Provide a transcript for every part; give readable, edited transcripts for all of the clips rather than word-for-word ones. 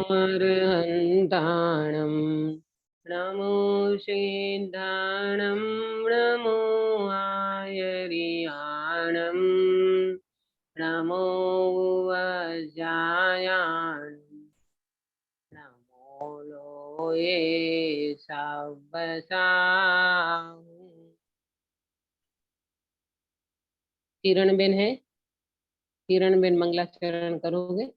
अर्हन्ताणं नमो सिद्धाणं नमो आयर्याणं नमो वज्रायाणं नमो लोये सब्बसाहु। किरण Ben है, किरण Ben मंगलाचरण करोगे?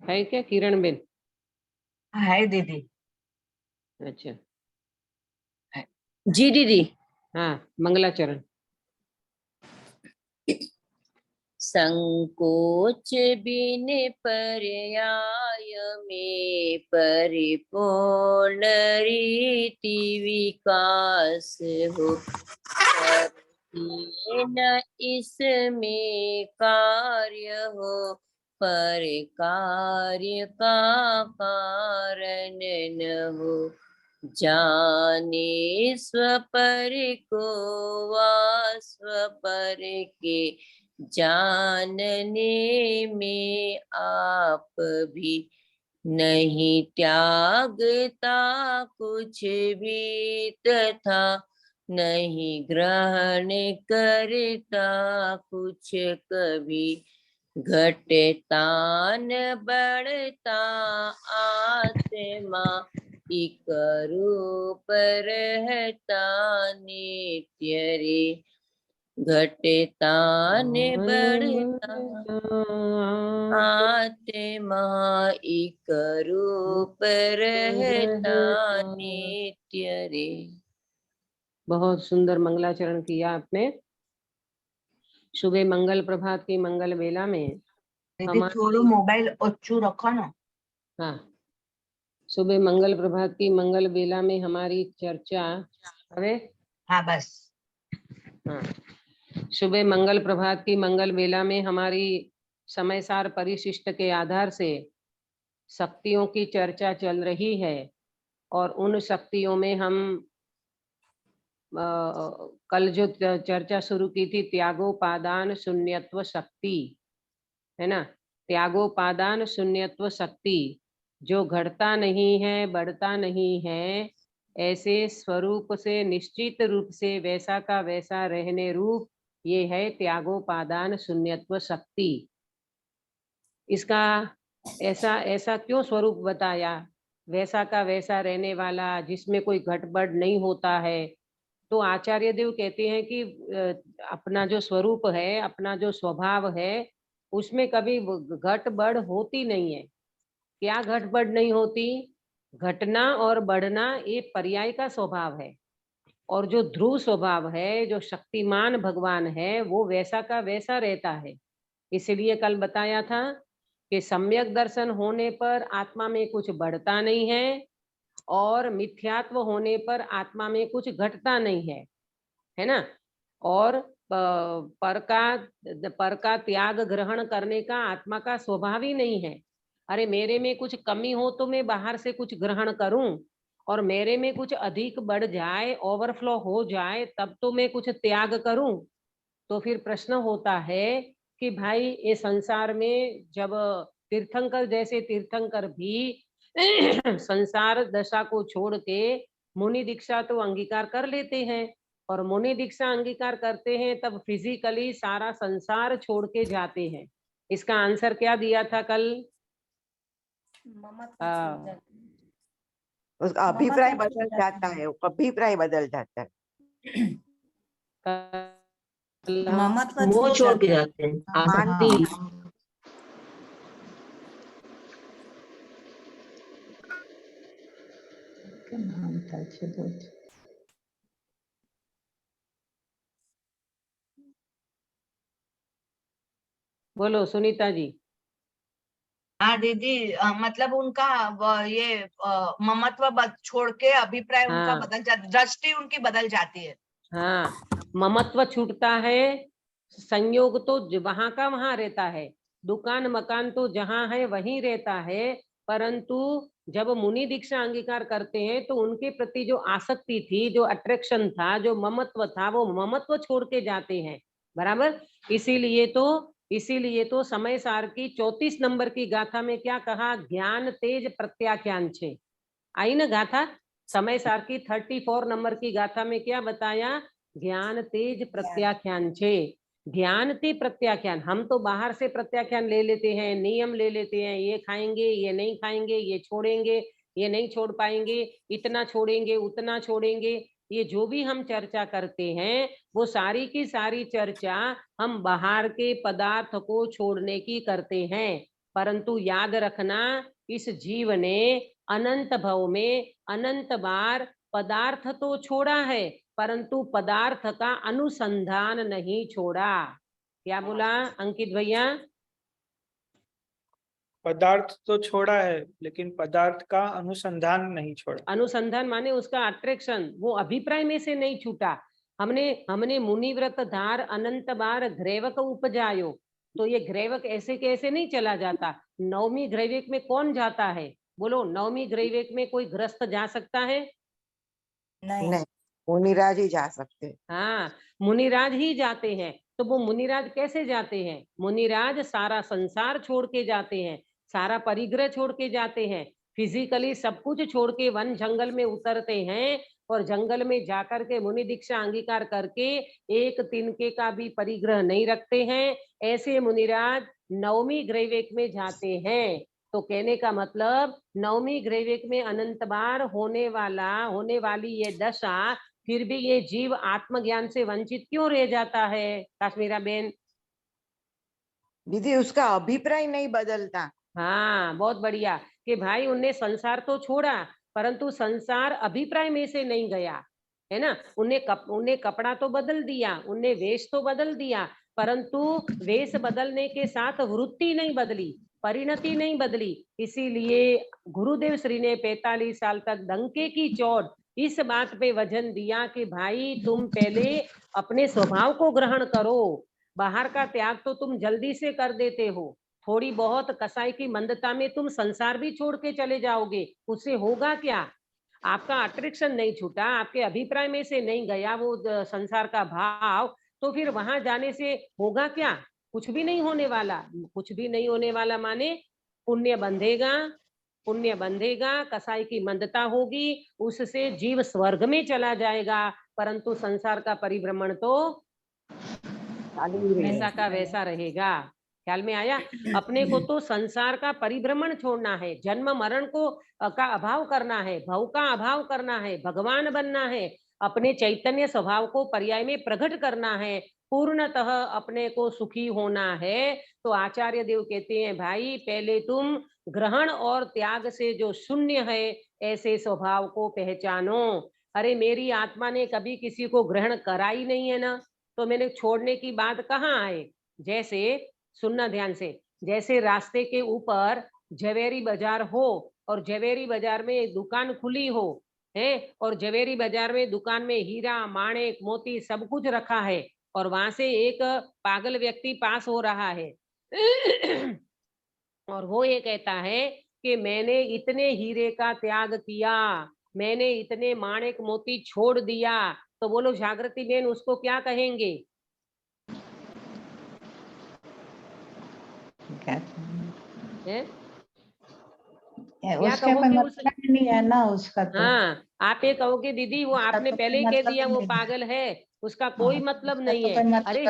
है क्या किरण बेन? है दीदी। अच्छा जी दीदी। हाँ, मंगलाचरण। संकोच बिन पर्याय में परिपूर्ण रीति विकास हो, न इसमें कार्य हो, पर कार्य का कारण न हो। जाने स्वपर को वा स्वपर के जानने में आप भी नहीं त्यागता कुछ भी, तथा नहीं ग्रहण करता कुछ कभी। घटता न बढ़ता आत्मा एक रूप रहता नित्य रे। घटता न बढ़ता आत्मा एक रूप रहता नित्य रे। बहुत सुंदर मंगलाचरण किया आपने। सुबह मंगल प्रभात की मंगल बेला में दीदी थोड़ा मोबाइल ओछू रखो ना। हाँ, सुबह मंगल प्रभात की मंगल बेला में हमारी चर्चा अरे हाँ बस। हाँ, सुबह मंगल प्रभात की मंगल बेला में हमारी समयसार परिशिष्ट के आधार से शक्तियों की चर्चा चल रही है। और उन शक्तियों में हम कल जो चर्चा शुरू की थी, त्यागोपादान शून्यत्व शक्ति, है ना। त्यागोपादान शून्यत्व शक्ति, जो घटता नहीं है, बढ़ता नहीं है, ऐसे स्वरूप से निश्चित रूप से वैसा का वैसा रहने रूप, ये है त्यागोपादान शून्यत्व शक्ति। इसका ऐसा ऐसा क्यों स्वरूप बताया? वैसा का वैसा रहने वाला, जिसमें कोई घटबढ़ नहीं होता है। तो आचार्य देव कहते हैं कि अपना जो स्वरूप है, अपना जो स्वभाव है, उसमें कभी घट बढ़ होती नहीं है। क्या घट बढ़ नहीं होती? घटना और बढ़ना ये पर्याय का स्वभाव है। और जो ध्रुव स्वभाव है, जो शक्तिमान भगवान है, वो वैसा का वैसा रहता है। इसलिए कल बताया था कि सम्यक दर्शन होने पर आत्मा में कुछ बढ़ता नहीं है, और मिथ्यात्व होने पर आत्मा में कुछ घटता नहीं है ना। और पर का त्याग ग्रहण करने का आत्मा का स्वभाव ही नहीं है। अरे मेरे में कुछ कमी हो तो मैं बाहर से कुछ ग्रहण करूं, और मेरे में कुछ अधिक बढ़ जाए, ओवरफ्लो हो जाए, तब तो मैं कुछ त्याग करूं। तो फिर प्रश्न होता है कि भाई ये संसार में जब तीर्थंकर जैसे तीर्थंकर भी संसार दशा को छोड़ के मुनि दीक्षा तो अंगीकार कर लेते हैं, और मुनि दीक्षा अंगीकार करते हैं तब फिजिकली सारा संसार छोड़ के जाते हैं। इसका आंसर क्या दिया था कल? उसका अभिप्राय बदल जाता है, अभिप्राय बदल जाता है। मोह छोड़ के जाते हैं। बोलो सुनीता जी। हाँ दीदी, मतलब उनका ये ममत्व छोड़ के अभिप्राय उनका बदल जाता, दृष्टि उनकी बदल जाती है। हाँ, ममत्व छूटता है, संयोग तो वहां का वहां रहता है, दुकान मकान तो जहां है वहीं रहता है, परंतु जब मुनि दीक्षा अंगीकार करते हैं तो उनके प्रति जो आसक्ति थी, जो अट्रैक्शन था, जो ममत्व था, वो ममत्व छोड़ के जाते हैं। बराबर। इसीलिए तो समय सार की 34 नंबर की गाथा में क्या कहा? ज्ञान तेज प्रत्याख्यान छे। आई ना गाथा? समय सार की 34 नंबर की गाथा में क्या बताया? ज्ञान तेज प्रत्याख्यान छे। ज्ञान ते प्रत्याख्यान, हम तो बाहर से प्रत्याख्यान ले लेते हैं, नियम ले लेते हैं, ये खाएंगे, ये नहीं खाएंगे, ये छोड़ेंगे, ये नहीं छोड़ पाएंगे, इतना छोड़ेंगे, उतना छोड़ेंगे। ये जो भी हम चर्चा करते हैं वो सारी की सारी चर्चा हम बाहर के पदार्थ को छोड़ने की करते हैं। परंतु याद रखना, इस जीव ने अनंत भव में अनंत बार पदार्थ तो छोड़ा है, परंतु पदार्थ का अनुसंधान नहीं छोड़ा। क्या बोला अंकित भैया? पदार्थ तो छोड़ा है लेकिन पदार्थ का अनुसंधान नहीं छोड़ा। अनुसंधान माने उसका अट्रैक्शन, वो अभिप्राय में से नहीं छूटा। हमने मुनिव्रत धार अनंत बार ग्रेवक उपजायो, तो ये ग्रेवक ऐसे कैसे नहीं चला जाता। नवमी ग्रेविक में कौन जाता है? बोलो, नवमी ग्रेविक में कोई ग्रस्त जा सकता है? नहीं, मुनिराज ही जा सकते हैं। हाँ, मुनिराज ही जाते हैं। तो वो मुनिराज कैसे जाते हैं? मुनिराज सारा संसार छोड़ के जाते हैं, सारा परिग्रह छोड़ के जाते हैं, फिजिकली सब कुछ छोड़ के वन जंगल में उतरते हैं और जंगल में जाकर के मुनि दीक्षा अंगीकार करके एक तिनके का भी परिग्रह नहीं रखते हैं। ऐसे मुनिराज नवमी ग्रैविक में जाते हैं। तो कहने का मतलब, नवमी ग्रैविक में अनंत बार होने वाली ये दशा, फिर भी ये जीव आत्मज्ञान से वंचित क्यों रह जाता है काश्मीरा बेन? दीदी उसका अभिप्राय नहीं बदलता। हाँ, बहुत बढ़िया। कि भाई उनने संसार तो छोड़ा, परंतु संसार अभिप्राय में से नहीं गया, है ना। उन्हें कपड़ा तो बदल दिया, उनने वेश तो बदल दिया, परंतु वेश बदलने के साथ वृत्ति नहीं बदली, परिणति नहीं बदली। इसीलिए गुरुदेव श्री ने 45 साल तक डंके की चोट इस बात पे वजन दिया कि भाई तुम पहले अपने स्वभाव को ग्रहण करो। बाहर का त्याग तो तुम जल्दी से कर देते हो, थोड़ी बहुत कसाई की मंदता में तुम संसार भी छोड़ के चले जाओगे, उससे होगा क्या? आपका अट्रैक्शन नहीं छूटा, आपके अभिप्राय में से नहीं गया वो संसार का भाव, तो फिर वहां जाने से होगा क्या? कुछ भी नहीं होने वाला। कुछ भी नहीं होने वाला माने पुण्य बंधेगा, कसाई की मंदता होगी, उससे जीव स्वर्ग में चला जाएगा, परंतु संसार का परिभ्रमण तो वैसा का वैसा रहेगा। ख्याल में आया? अपने को तो संसार का परिभ्रमण छोड़ना है, जन्म मरण को का अभाव करना है, भव का अभाव करना है, भगवान बनना है, अपने चैतन्य स्वभाव को पर्याय में प्रकट करना है, पूर्णतः अपने को सुखी होना है। तो आचार्य देव कहते हैं, भाई पहले तुम ग्रहण और त्याग से जो शून्य है ऐसे स्वभाव को पहचानो। अरे मेरी आत्मा ने कभी किसी को ग्रहण करा ही नहीं है ना, तो मैंने छोड़ने की बात कहाँ आए? जैसे सुनना ध्यान से, जैसे रास्ते के ऊपर जवेरी बाजार हो और जवेरी बाजार में एक दुकान खुली हो है, और जवेरी बाजार में दुकान में हीरा माणिक मोती सब कुछ रखा है, और वहां से एक पागल व्यक्ति पास हो रहा है और वो ये कहता है कि मैंने इतने हीरे का त्याग किया, मैंने इतने माणिक मोती छोड़ दिया, तो बोलो जागृति बेन उसको क्या कहेंगे? है? क्या उसके कहोगे? मतलब नहीं है ना उसका तो। हाँ, आप ये कहोगे दीदी वो आपने तो पहले ही कह मतलब दिया वो नहीं है। पागल है, उसका कोई मतलब नहीं है। अरे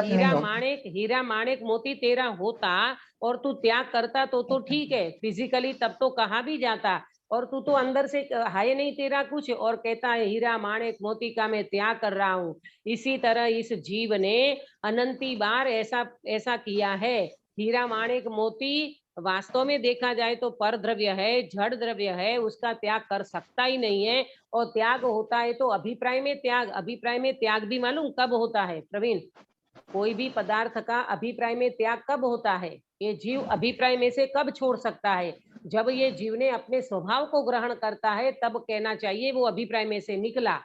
हीरा माणिक मोती तेरा होता और तू त्याग करता तो ठीक है, फिजिकली तब तो कहा भी जाता, और तू तो अंदर से है नहीं तेरा कुछ, और कहता है हीरा माणिक मोती का मैं त्याग कर रहा हूँ। इसी तरह इस जीव ने अनंती बार ऐसा किया है। हीरा माणिक मोती वास्तव में देखा जाए तो पर द्रव्य है, जड़ द्रव्य है, उसका त्याग कर सकता ही नहीं है। और त्याग होता है तो अभिप्राय में त्याग भी मालूम कब होता है प्रवीण? कोई भी पदार्थ का अभिप्राय में त्याग कब होता है? ये जीव अभिप्राय में से कब छोड़ सकता है? जब ये जीव ने अपने स्वभाव को ग्रहण करता है, तब कहना चाहिए वो अभिप्राय में से निकला,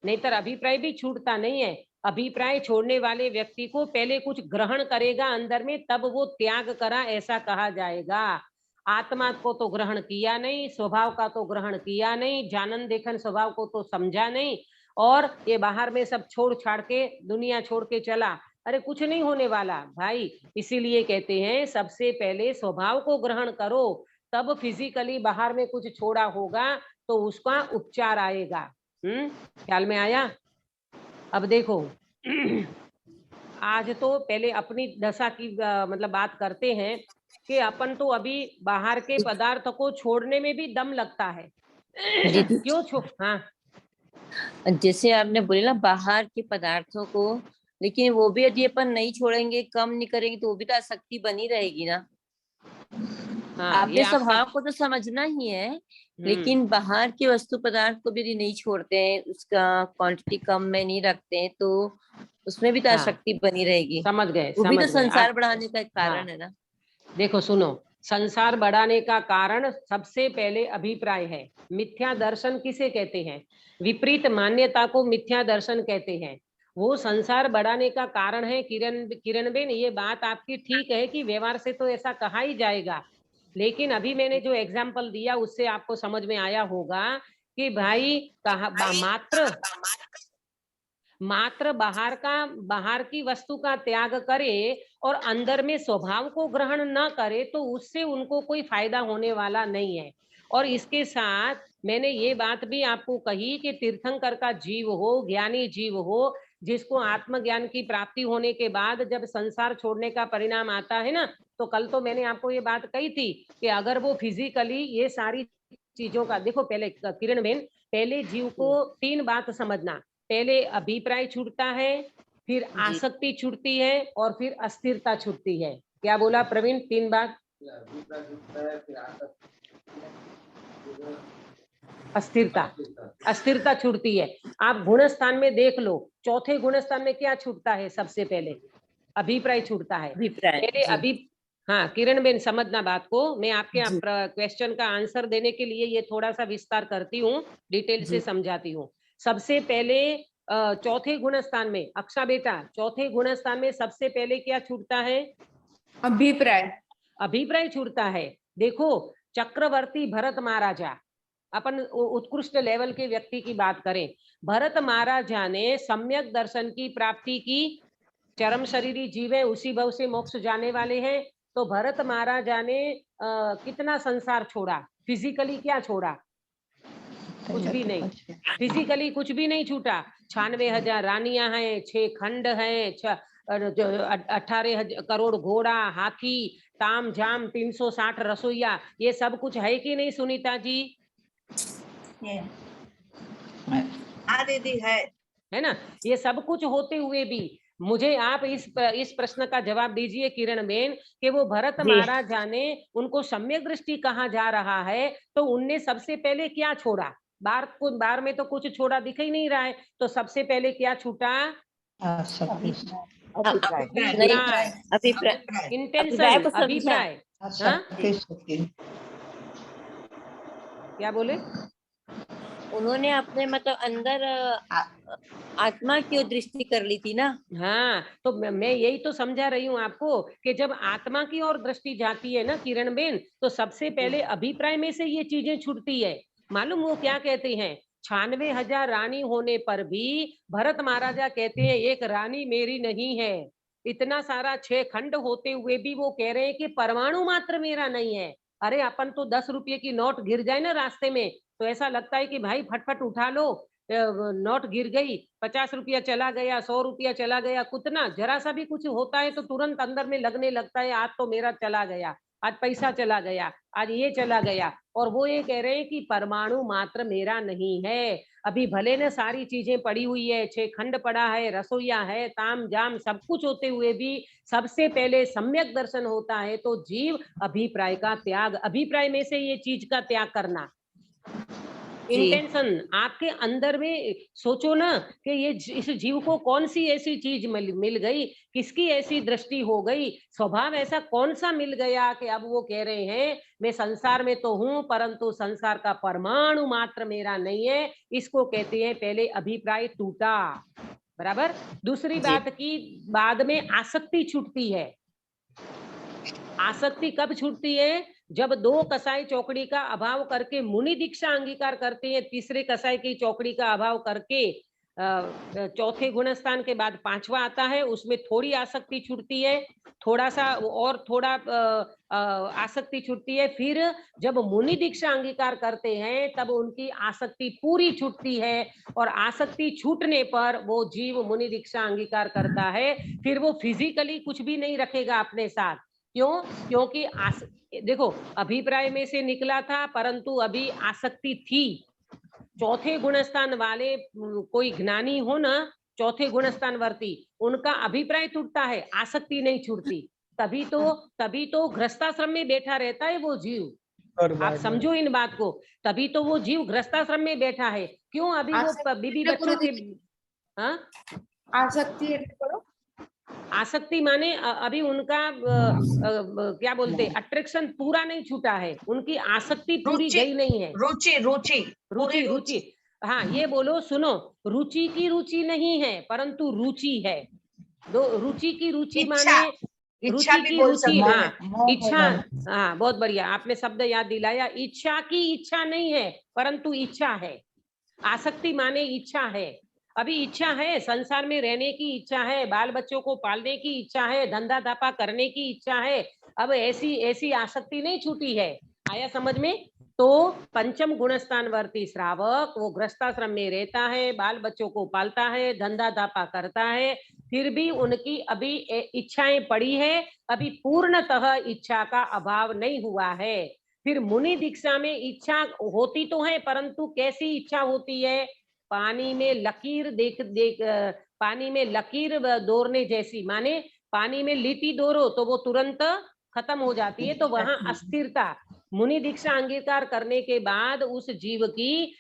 नहीं तो अभिप्राय भी छूटता नहीं है। अभिप्राय छोड़ने वाले व्यक्ति को पहले कुछ ग्रहण करेगा अंदर में, तब वो त्याग करा ऐसा कहा जाएगा। आत्मा को तो ग्रहण किया नहीं, स्वभाव का तो ग्रहण किया नहीं, जानन देखन स्वभाव को तो समझा नहीं, और ये बाहर में सब छोड़ छाड़ के दुनिया छोड़ के चला। अरे कुछ नहीं होने वाला भाई। इसीलिए कहते हैं सबसे पहले स्वभाव को ग्रहण करो, तब फिजिकली बाहर में कुछ छोड़ा होगा तो उसका उपचार आएगा। ख्याल में आया? अब देखो आज तो पहले अपनी दशा की मतलब बात करते हैं कि अपन तो अभी बाहर के पदार्थ को छोड़ने में भी दम लगता है। दीदी क्यों हाँ जैसे आपने बोले ना बाहर के पदार्थों को, लेकिन वो भी यदि अपन नहीं छोड़ेंगे, कम नहीं करेंगे, तो वो भी तो आसक्ति बनी रहेगी ना। हाँ, ये आपने आपका स्वभाव को तो समझना ही है, लेकिन बाहर के वस्तु पदार्थ को भी यदि नहीं छोड़ते हैं, उसका क्वांटिटी कम में नहीं रखते हैं, तो उसमें भी तो हाँ, आसक्ति बनी रहेगी। समझ गए वो भी तो समझ गए संसार आप। बढ़ाने का एक कारण हाँ, है ना। देखो सुनो, संसार बढ़ाने का कारण सबसे पहले अभिप्राय है। मिथ्या दर्शन किसे कहते हैं? विपरीत मान्यता को मिथ्या दर्शन कहते हैं। वो संसार बढ़ाने का कारण है। किरण बेन, ये बात आपकी ठीक है कि व्यवहार से तो ऐसा कहा ही जाएगा, लेकिन अभी मैंने जो एग्जाम्पल दिया उससे आपको समझ में आया होगा कि भाई कहा मात्र बाहर की वस्तु का त्याग करे और अंदर में स्वभाव को ग्रहण न करे तो उससे उनको कोई फायदा होने वाला नहीं है। और इसके साथ मैंने ये बात भी आपको कही कि तीर्थंकर का जीव हो, ज्ञानी जीव हो, जिसको आत्मज्ञान की प्राप्ति होने के बाद जब संसार छोड़ने का परिणाम आता है ना, तो कल तो मैंने आपको ये बात कही थी कि अगर वो फिजिकली ये सारी चीजों का, देखो पहले किरण बेन, पहले जीव को 3 बात समझना। पहले अभिप्राय छूटता है, फिर आसक्ति छूटती है और फिर अस्थिरता छूटती है। क्या बोला प्रवीण? 3 बात। अस्थिरता छूटती है। आप गुणस्थान में देख लो, चौथे गुणस्थान में क्या छूटता है? सबसे पहले अभिप्राय छूटता है। पहले हाँ किरण बेन, समझना बात को। मैं आपके क्वेश्चन का आंसर देने के लिए ये थोड़ा सा विस्तार करती हूँ, डिटेल से समझाती हूँ। सबसे पहले चौथे गुणस्थान में, अक्षा बेटा, चौथे गुणस्थान में सबसे पहले क्या छूटता है? अभिप्राय छूटता है। देखो, चक्रवर्ती भरत महाराजा, अपन उत्कृष्ट लेवल के व्यक्ति की बात करें, भरत महाराजा ने सम्यक दर्शन की प्राप्ति की। चरम शरीरी जीव है, उसी भव से मोक्ष जाने वाले हैं। तो भरत महाराजा ने कितना संसार छोड़ा? फिजिकली क्या छोड़ा? कुछ भी नहीं। फिजिकली कुछ भी नहीं छूटा। 96,000 रानियां हैं, 6 खंड हैं, 18 करोड़ घोड़ा, हाथी, ताम झाम, 360 रसोईया, ये सब कुछ है कि नहीं सुनीता जी? हाँ दीदी है ना? ये सब कुछ होते हुए भी मुझे आप इस प्रश्न का जवाब दीजिए किरण बेन, कि वो भरत महाराजा ने, उनको सम्यक दृष्टि कहा जा रहा है, तो उनने सबसे पहले क्या छोड़ा? बार में तो कुछ छोड़ा दिख ही नहीं रहा है, तो सबसे पहले क्या छूटा? इंटेंशन, अभिप्राय। क्या बोले? उन्होंने अपने मतलब अंदर आत्मा की ओर दृष्टि कर ली थी ना। हाँ, तो मैं यही तो समझा रही हूँ आपको कि जब आत्मा की ओर दृष्टि जाती है ना किरण बेन, तो सबसे पहले अभिप्राय में से ये चीजें छूटती है। मालूम वो क्या कहते हैं? 96,000 रानी होने पर भी भरत महाराजा कहते हैं एक रानी मेरी नहीं है। इतना सारा 6 खंड होते हुए भी वो कह रहे हैं कि परमाणु मात्र मेरा नहीं है। अरे अपन तो 10 रुपये की नोट गिर जाए ना रास्ते में, तो ऐसा लगता है कि भाई फटफट उठा लो, नोट गिर गई, 50 रुपया चला गया, 100 रुपया चला गया, कितना जरा सा भी कुछ होता है तो तुरंत अंदर में लगने लगता है आज तो मेरा चला गया, आज पैसा चला गया, आज ये चला गया। और वो ये कह रहे हैं कि परमाणु मात्र मेरा नहीं है। अभी भले ने सारी चीजें पड़ी हुई है, 6 खंड पड़ा है, रसोईया है, ताम जाम सब कुछ होते हुए भी सबसे पहले सम्यक दर्शन होता है तो जीव अभिप्राय का त्याग, अभिप्राय में से ये चीज का त्याग करना। इंटेंशन आपके अंदर में सोचो ना कि ये इस जीव को कौन सी ऐसी चीज मिल गई, किसकी ऐसी दृष्टि हो गई, स्वभाव ऐसा कौन सा मिल गया कि अब वो कह रहे हैं मैं संसार में तो हूं परंतु संसार का परमाणु मात्र मेरा नहीं है। इसको कहते हैं पहले अभिप्राय टूटा। बराबर। दूसरी बात की बाद में आसक्ति छूटती है। आसक्ति कब छूटती है? जब 2 कसाई चौकड़ी का अभाव करके मुनि दीक्षा अंगीकार करते हैं, तीसरे कसाई की चौकड़ी का अभाव करके चौथे गुणस्थान के बाद 5वां आता है, उसमें थोड़ी आसक्ति छूटती है, थोड़ा सा और थोड़ा आसक्ति छूटती है। फिर जब मुनि दीक्षा अंगीकार करते हैं तब उनकी आसक्ति पूरी छूटती है, और आसक्ति छूटने पर वो जीव मुनि दीक्षा अंगीकार करता है। फिर वो फिजिकली कुछ भी नहीं रखेगा अपने साथ। क्यों? क्योंकि देखो, अभिप्राय में से निकला था, परंतु अभी आसक्ति थी। चौथे गुणस्थान वाले कोई ज्ञानी हो ना, चौथे गुणस्थान वर्ती, उनका अभिप्राय टूटता है, आसक्ति नहीं छूटती। तभी तो गृहस्थाश्रम में बैठा रहता है वो जीव। आप समझो इन बात को, तभी तो वो जीव गृहस्थाश्रम में बैठा है। क्यों? अभी वो बीबी बच्चों के आसक्ति आसक्ति माने अभी उनका क्या बोलते, अट्रैक्शन पूरा नहीं छूटा है, उनकी आसक्ति पूरी गई नहीं है। रुचि हाँ, ये बोलो, सुनो, रुचि की रुचि नहीं है, परंतु रुचि है। रुचि की रुचि माने रुचि की रुचि, हाँ, इच्छा, हाँ, बहुत बढ़िया, आपने शब्द याद दिलाया। इच्छा की इच्छा नहीं है, परंतु इच्छा है। आसक्ति माने इच्छा है। अभी इच्छा है, संसार में रहने की इच्छा है, बाल बच्चों को पालने की इच्छा है, धंधा धापा करने की इच्छा है। अब ऐसी आसक्ति नहीं छूटी है। आया समझ में? तो पंचम गुणस्थान वर्ती श्रावक वो गृहस्थाश्रम में रहता है, बाल बच्चों को पालता है, धंधा धापा करता है, फिर भी उनकी अभी इच्छाएं पड़ी है, अभी पूर्णतः इच्छा का अभाव नहीं हुआ है। फिर मुनि दीक्षा में इच्छा होती तो है, परंतु कैसी इच्छा होती है? पानी में लकीर पानी में लकीर दौड़ने जैसी, माने पानी में लीटी दौड़ो तो वो तुरंत खत्म हो जाती है, तो वहां अस्थिरता। मुनि दीक्षा अंगीकार करने के बाद उस जीव की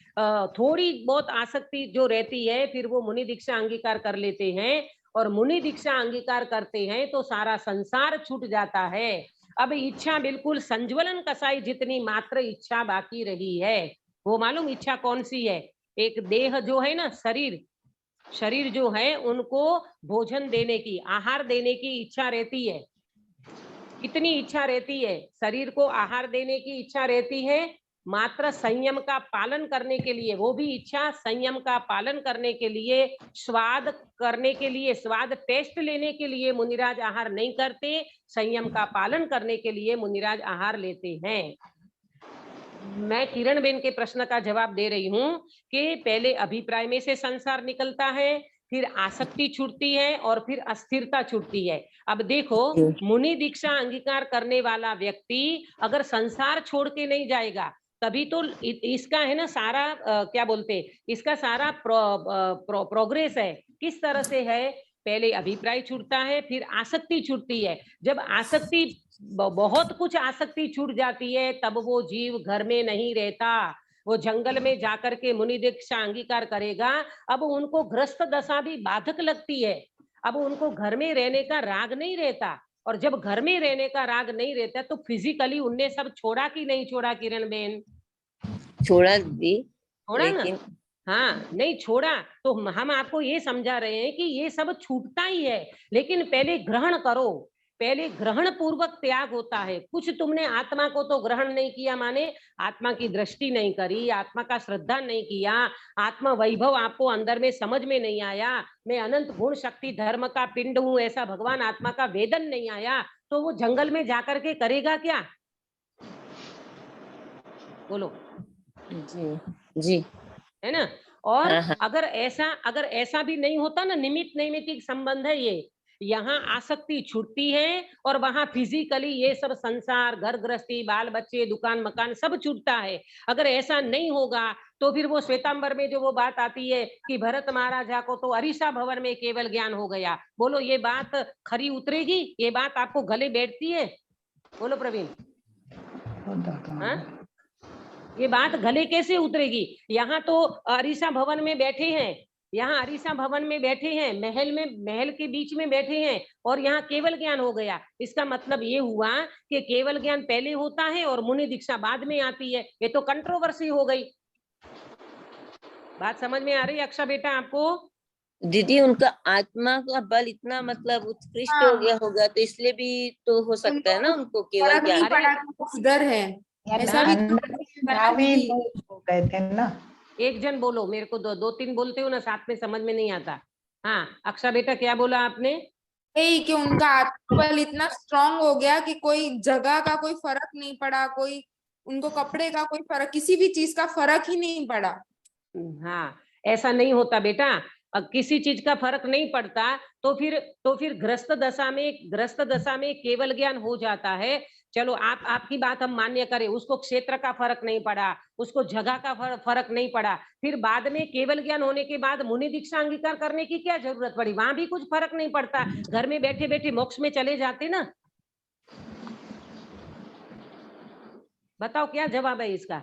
थोड़ी बहुत आसक्ति जो रहती है, फिर वो मुनि दीक्षा अंगीकार कर लेते हैं, और मुनि दीक्षा अंगीकार करते हैं तो सारा संसार छूट जाता है। अब इच्छा बिल्कुल संज्वलन कसाई जितनी मात्र इच्छा बाकी रही है। वो मालूम इच्छा कौन सी है? एक देह जो है ना, शरीर जो है, उनको भोजन देने की, आहार देने की इच्छा रहती है। कितनी इच्छा रहती है? शरीर को आहार देने की इच्छा रहती है, मात्र संयम का पालन करने के लिए। वो भी इच्छा संयम का पालन करने के लिए, स्वाद करने के लिए, स्वाद टेस्ट लेने के लिए मुनिराज आहार नहीं करते, संयम का पालन करने के लिए मुनिराज आहार लेते हैं। मैं किरण बेन के प्रश्न का जवाब दे रही हूं कि पहले अभिप्राय में से संसार निकलता है, फिर आसक्ति छूटती है, और फिर अस्थिरता छूटती है। अब देखो, मुनि दीक्षा अंगीकार करने वाला व्यक्ति अगर संसार छोड़ के नहीं जाएगा, तभी तो इसका है ना सारा क्या बोलते, इसका सारा प्रोग्रेस है। किस तरह से है? पहले अभिप्राय छूटता है, फिर आसक्ति छूटती है। जब आसक्ति, बहुत कुछ आसक्ति छूट जाती है, तब वो जीव घर में नहीं रहता, वो जंगल में जाकर के मुनि दीक्षा अंगीकार करेगा। अब उनको गृहस्थ दशा भी बाधक लगती है, अब उनको घर में रहने का राग नहीं रहता, और जब घर में रहने का राग नहीं रहता तो फिजिकली उनने सब छोड़ा कि नहीं छोड़ा किरण बेन? छोड़ा दी, छोड़ा ना? हाँ, नहीं छोड़ा तो हम आपको ये समझा रहे हैं कि ये सब छूटता ही है, लेकिन पहले ग्रहण करो, पहले ग्रहण पूर्वक त्याग होता है। कुछ तुमने आत्मा को तो ग्रहण नहीं किया, माने आत्मा की दृष्टि नहीं करी, आत्मा का श्रद्धा नहीं किया, आत्मा वैभव आपको अंदर में समझ में नहीं आया, मैं अनंत गुण शक्ति धर्म का पिंड हूं, ऐसा भगवान आत्मा का वेदन नहीं आया, तो वो जंगल में जाकर के करेगा क्या? बोलो जी है ना? और हाँ। अगर ऐसा भी नहीं होता ना, निमित्त नैमित्तिक संबंध है ये, यहाँ आसक्ति छूटती है और वहां फिजिकली ये सब संसार, घर गृहस्थी, बाल बच्चे, दुकान मकान सब छूटता है। अगर ऐसा नहीं होगा तो फिर वो श्वेतांबर में जो वो बात आती है कि भरत महाराजा को तो अरीसा भवन में केवल ज्ञान हो गया। बोलो ये बात खरी उतरेगी? ये बात आपको गले बैठती है? बोलो प्रवीण, हाँ? ये बात गले कैसे उतरेगी? यहाँ तो अरीसा भवन में बैठे हैं, यहाँ अरीसा भवन में बैठे हैं, महल के बीच में बैठे हैं, और यहाँ केवल ज्ञान हो गया। इसका मतलब ये हुआ कि केवल ज्ञान पहले होता है और मुनि दीक्षा बाद में आती है। ये तो कंट्रोवर्सी हो गई। बात समझ में आ रही है अक्षा बेटा आपको? दीदी उनका आत्मा का बल इतना मतलब उत्कृष्ट हो गया होगा, तो इसलिए भी तो हो सकता है ना उनको केवल फर्क नहीं ज्ञान। पड़ा तो कुछ डर है, ऐसा भी तो अंदर में दीदी। हो गए थे ना। एक जन बोलो, मेरे को दो दो तीन बोलते हो ना, साथ में समझ में नहीं आता। हाँ अक्षा बेटा क्या बोला आपने? यही कि उनका आत्मबल इतना स्ट्रांग हो गया कि कोई जगह का कोई फर्क नहीं पड़ा, कोई उनको कपड़े का कोई फर्क, किसी भी चीज का फर्क ही नहीं पड़ा। हाँ ऐसा नहीं होता बेटा, किसी चीज का फर्क नहीं पड़ता तो फिर ग्रस्त दशा में केवल ज्ञान हो जाता है। चलो आपकी बात हम मान्य करें, उसको क्षेत्र का फर्क नहीं पड़ा, उसको जगह का फर्क नहीं पड़ा, फिर बाद में केवल ज्ञान होने के बाद मुनि दीक्षा अंगीकार करने की क्या जरूरत पड़ी? वहां भी कुछ फर्क नहीं पड़ता, घर में बैठे बैठे मोक्ष में चले जाते ना। बताओ क्या जवाब है इसका?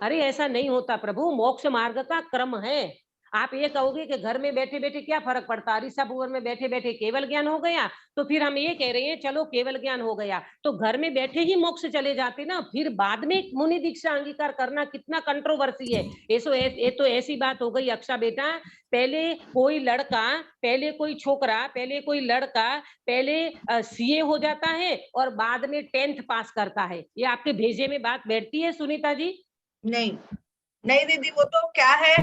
अरे ऐसा नहीं होता प्रभु, मोक्ष मार्ग का क्रम है। आप ये कहोगे कि घर में बैठे बैठे क्या फर्क पड़ता, अरिसा भुवन में बैठे बैठे केवल ज्ञान हो गया, तो फिर हम ये कह रहे हैं चलो केवल ज्ञान हो गया तो घर में बैठे ही मोक्ष चले जाते ना, फिर बाद में मुनि दीक्षा अंगीकार करना कितना कंट्रोवर्सी है। ये तो ऐसी बात हो गई अक्षा बेटा, पहले कोई लड़का, पहले कोई छोकरा, पहले कोई लड़का पहले सीए हो जाता है और बाद में 10th पास करता है। ये आपके भेजे में बात बैठती है सुनीता जी? नहीं नहीं दीदी, वो तो क्या है,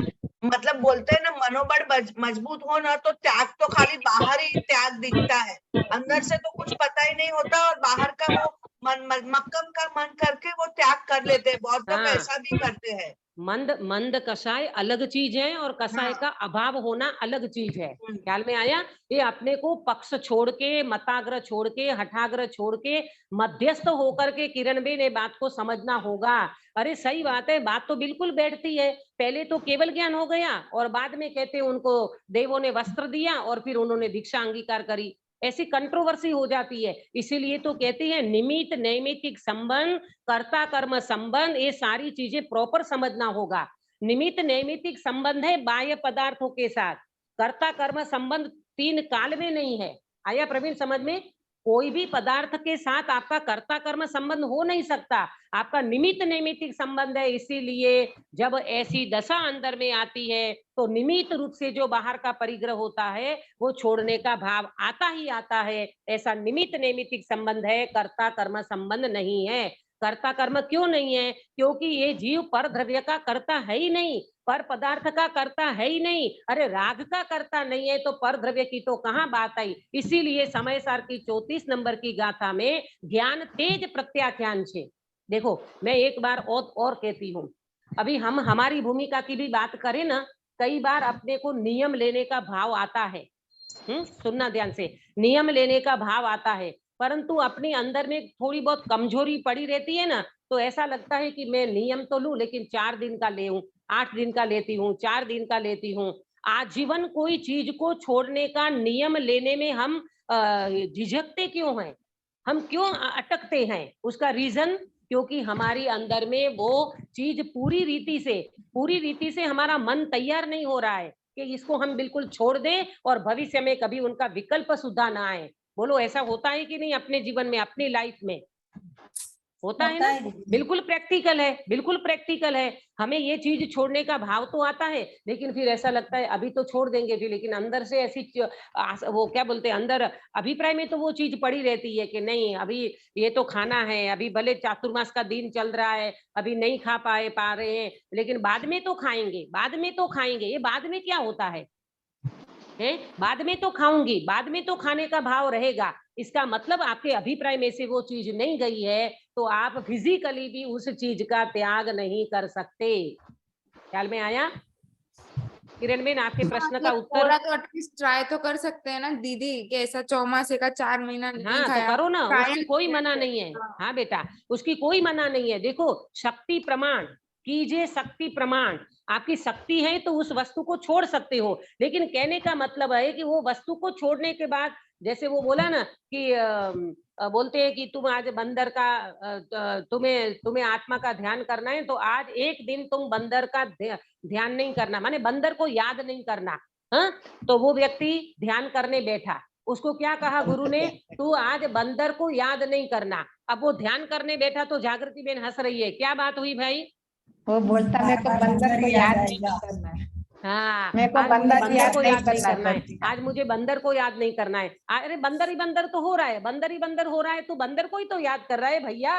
मतलब बोलते हैं ना मनोबल मजबूत हो ना, तो त्याग तो खाली बाहर ही त्याग दिखता है, अंदर से तो कुछ पता ही नहीं होता, और बाहर का वो मक्कम का मन करके वो त्याग कर लेते हैं। बहुत लोग हाँ। ऐसा भी करते हैं। मंद कषाय अलग चीज है और कषाय हाँ। का अभाव होना अलग चीज है। हम्म। ख्याल में आया? ये अपने को पक्ष छोड़ के, मताग्रह छोड़ के, हठाग्रह छोड़ के, मध्यस्थ होकर के किरण बेन ने बात को समझना होगा। अरे सही बात है, बात तो बिल्कुल बैठती है। पहले तो केवल ज्ञान हो गया और बाद में कहते उनको देवों ने वस्त्र दिया और फिर उन्होंने दीक्षा अंगीकार करी, ऐसी कंट्रोवर्सी हो जाती है। इसीलिए तो कहते हैं निमित्त नैमित्तिक संबंध, कर्ता कर्म संबंध, ये सारी चीजें प्रॉपर समझना होगा। निमित्त नैमित्तिक संबंध है बाह्य पदार्थों के साथ, कर्ता कर्म संबंध 3 काल में नहीं है। आया प्रवीण समझ में? कोई भी पदार्थ के साथ आपका कर्ता कर्म संबंध हो नहीं सकता, आपका निमित्त नैमित्तिक संबंध है। इसीलिए जब ऐसी दशा अंदर में आती है तो निमित्त रूप से जो बाहर का परिग्रह होता है वो छोड़ने का भाव आता ही आता है। ऐसा निमित्त नैमित्तिक संबंध है, कर्ता कर्म संबंध नहीं है। कर्ता कर्म क्यों नहीं है? क्योंकि ये जीव पर द्रव्य का कर्ता है ही नहीं, पर पदार्थ का कर्ता है ही नहीं। अरे राग का कर्ता नहीं है तो पर द्रव्य की तो कहां बात आई। इसीलिए समय सार की 34 नंबर की गाथा में ज्ञान तेज प्रत्याख्यान छे। देखो मैं एक बार और कहती हूँ, अभी हम हमारी भूमिका की भी बात करें ना, कई बार अपने को नियम लेने का भाव आता है। सुनना ध्यान से, नियम लेने का भाव आता है, परंतु अपने अंदर में थोड़ी बहुत कमजोरी पड़ी रहती है ना, तो ऐसा लगता है कि मैं नियम तो लूं लेकिन 4 दिन का ले 8 दिन का लेती हूँ, 4 दिन का लेती हूँ। आजीवन कोई चीज को छोड़ने का नियम लेने में हम झिझकते क्यों हैं, हम क्यों अटकते हैं? उसका रीजन, क्योंकि हमारी अंदर में वो चीज पूरी रीति से हमारा मन तैयार नहीं हो रहा है कि इसको हम बिल्कुल छोड़ दें और भविष्य में कभी उनका विकल्प सुधा ना आए। बोलो ऐसा होता है कि नहीं अपने जीवन में, अपनी लाइफ में? होता है ना? बिल्कुल प्रैक्टिकल है, बिल्कुल प्रैक्टिकल है। हमें ये चीज छोड़ने का भाव तो आता है लेकिन फिर ऐसा लगता है अभी तो छोड़ देंगे, फिर लेकिन अंदर से ऐसी वो क्या बोलते हैं, अंदर अभिप्राय में तो वो चीज पड़ी रहती है कि नहीं अभी ये तो खाना है, अभी भले चातुर्मास का दिन चल रहा है, अभी नहीं पा रहे हैं, लेकिन बाद में तो खाएंगे, बाद में तो खाएंगे। ये बाद में क्या होता है? बाद में तो खाऊंगी, बाद में तो खाने का भाव रहेगा। इसका मतलब आपके अभिप्राय में से वो चीज नहीं गई है तो आप फिजिकली भी उस चीज का त्याग नहीं कर सकते। ख्याल में आया? किरण बेन आपके प्रश्न का उत्तर? थोड़ा तो एटलीस्ट ट्राई तो कर सकते हैं ना दीदी कि ऐसा चौमासे का 4 महीना नहीं हाँ खाया, तो करो ना, उसकी कोई ट्रायल मना नहीं है। हाँ बेटा उसकी कोई मना नहीं है। देखो शक्ति प्रमाण कीजिए, शक्ति प्रमाण, आपकी शक्ति है तो उस वस्तु को छोड़ सकते हो, लेकिन कहने का मतलब है कि वो वस्तु को छोड़ने के बाद, जैसे वो बोला ना कि बोलते हैं कि तुम आज बंदर का तुम्हें आत्मा का ध्यान करना है तो आज एक दिन तुम बंदर का ध्यान नहीं करना, माने बंदर को याद नहीं करना। हाँ तो वो व्यक्ति ध्यान करने बैठा, उसको क्या कहा गुरु ने, तू आज बंदर को याद नहीं करना। अब वो ध्यान करने बैठा तो जागृति बेन हंस रही है, क्या बात हुई भाई? वो बोलता मेरे को बंदर को याद नहीं करना है। हाँ, मेरे को आज मुझे बंदर बंदर याद को नहीं याद नहीं करना करना है, पड़ती। आज मुझे बंदर को याद नहीं करना है। अरे बंदर ही बंदर तो हो रहा है, बंदर ही बंदर हो रहा है, तू बंदर को ही तो याद कर रहा है भैया।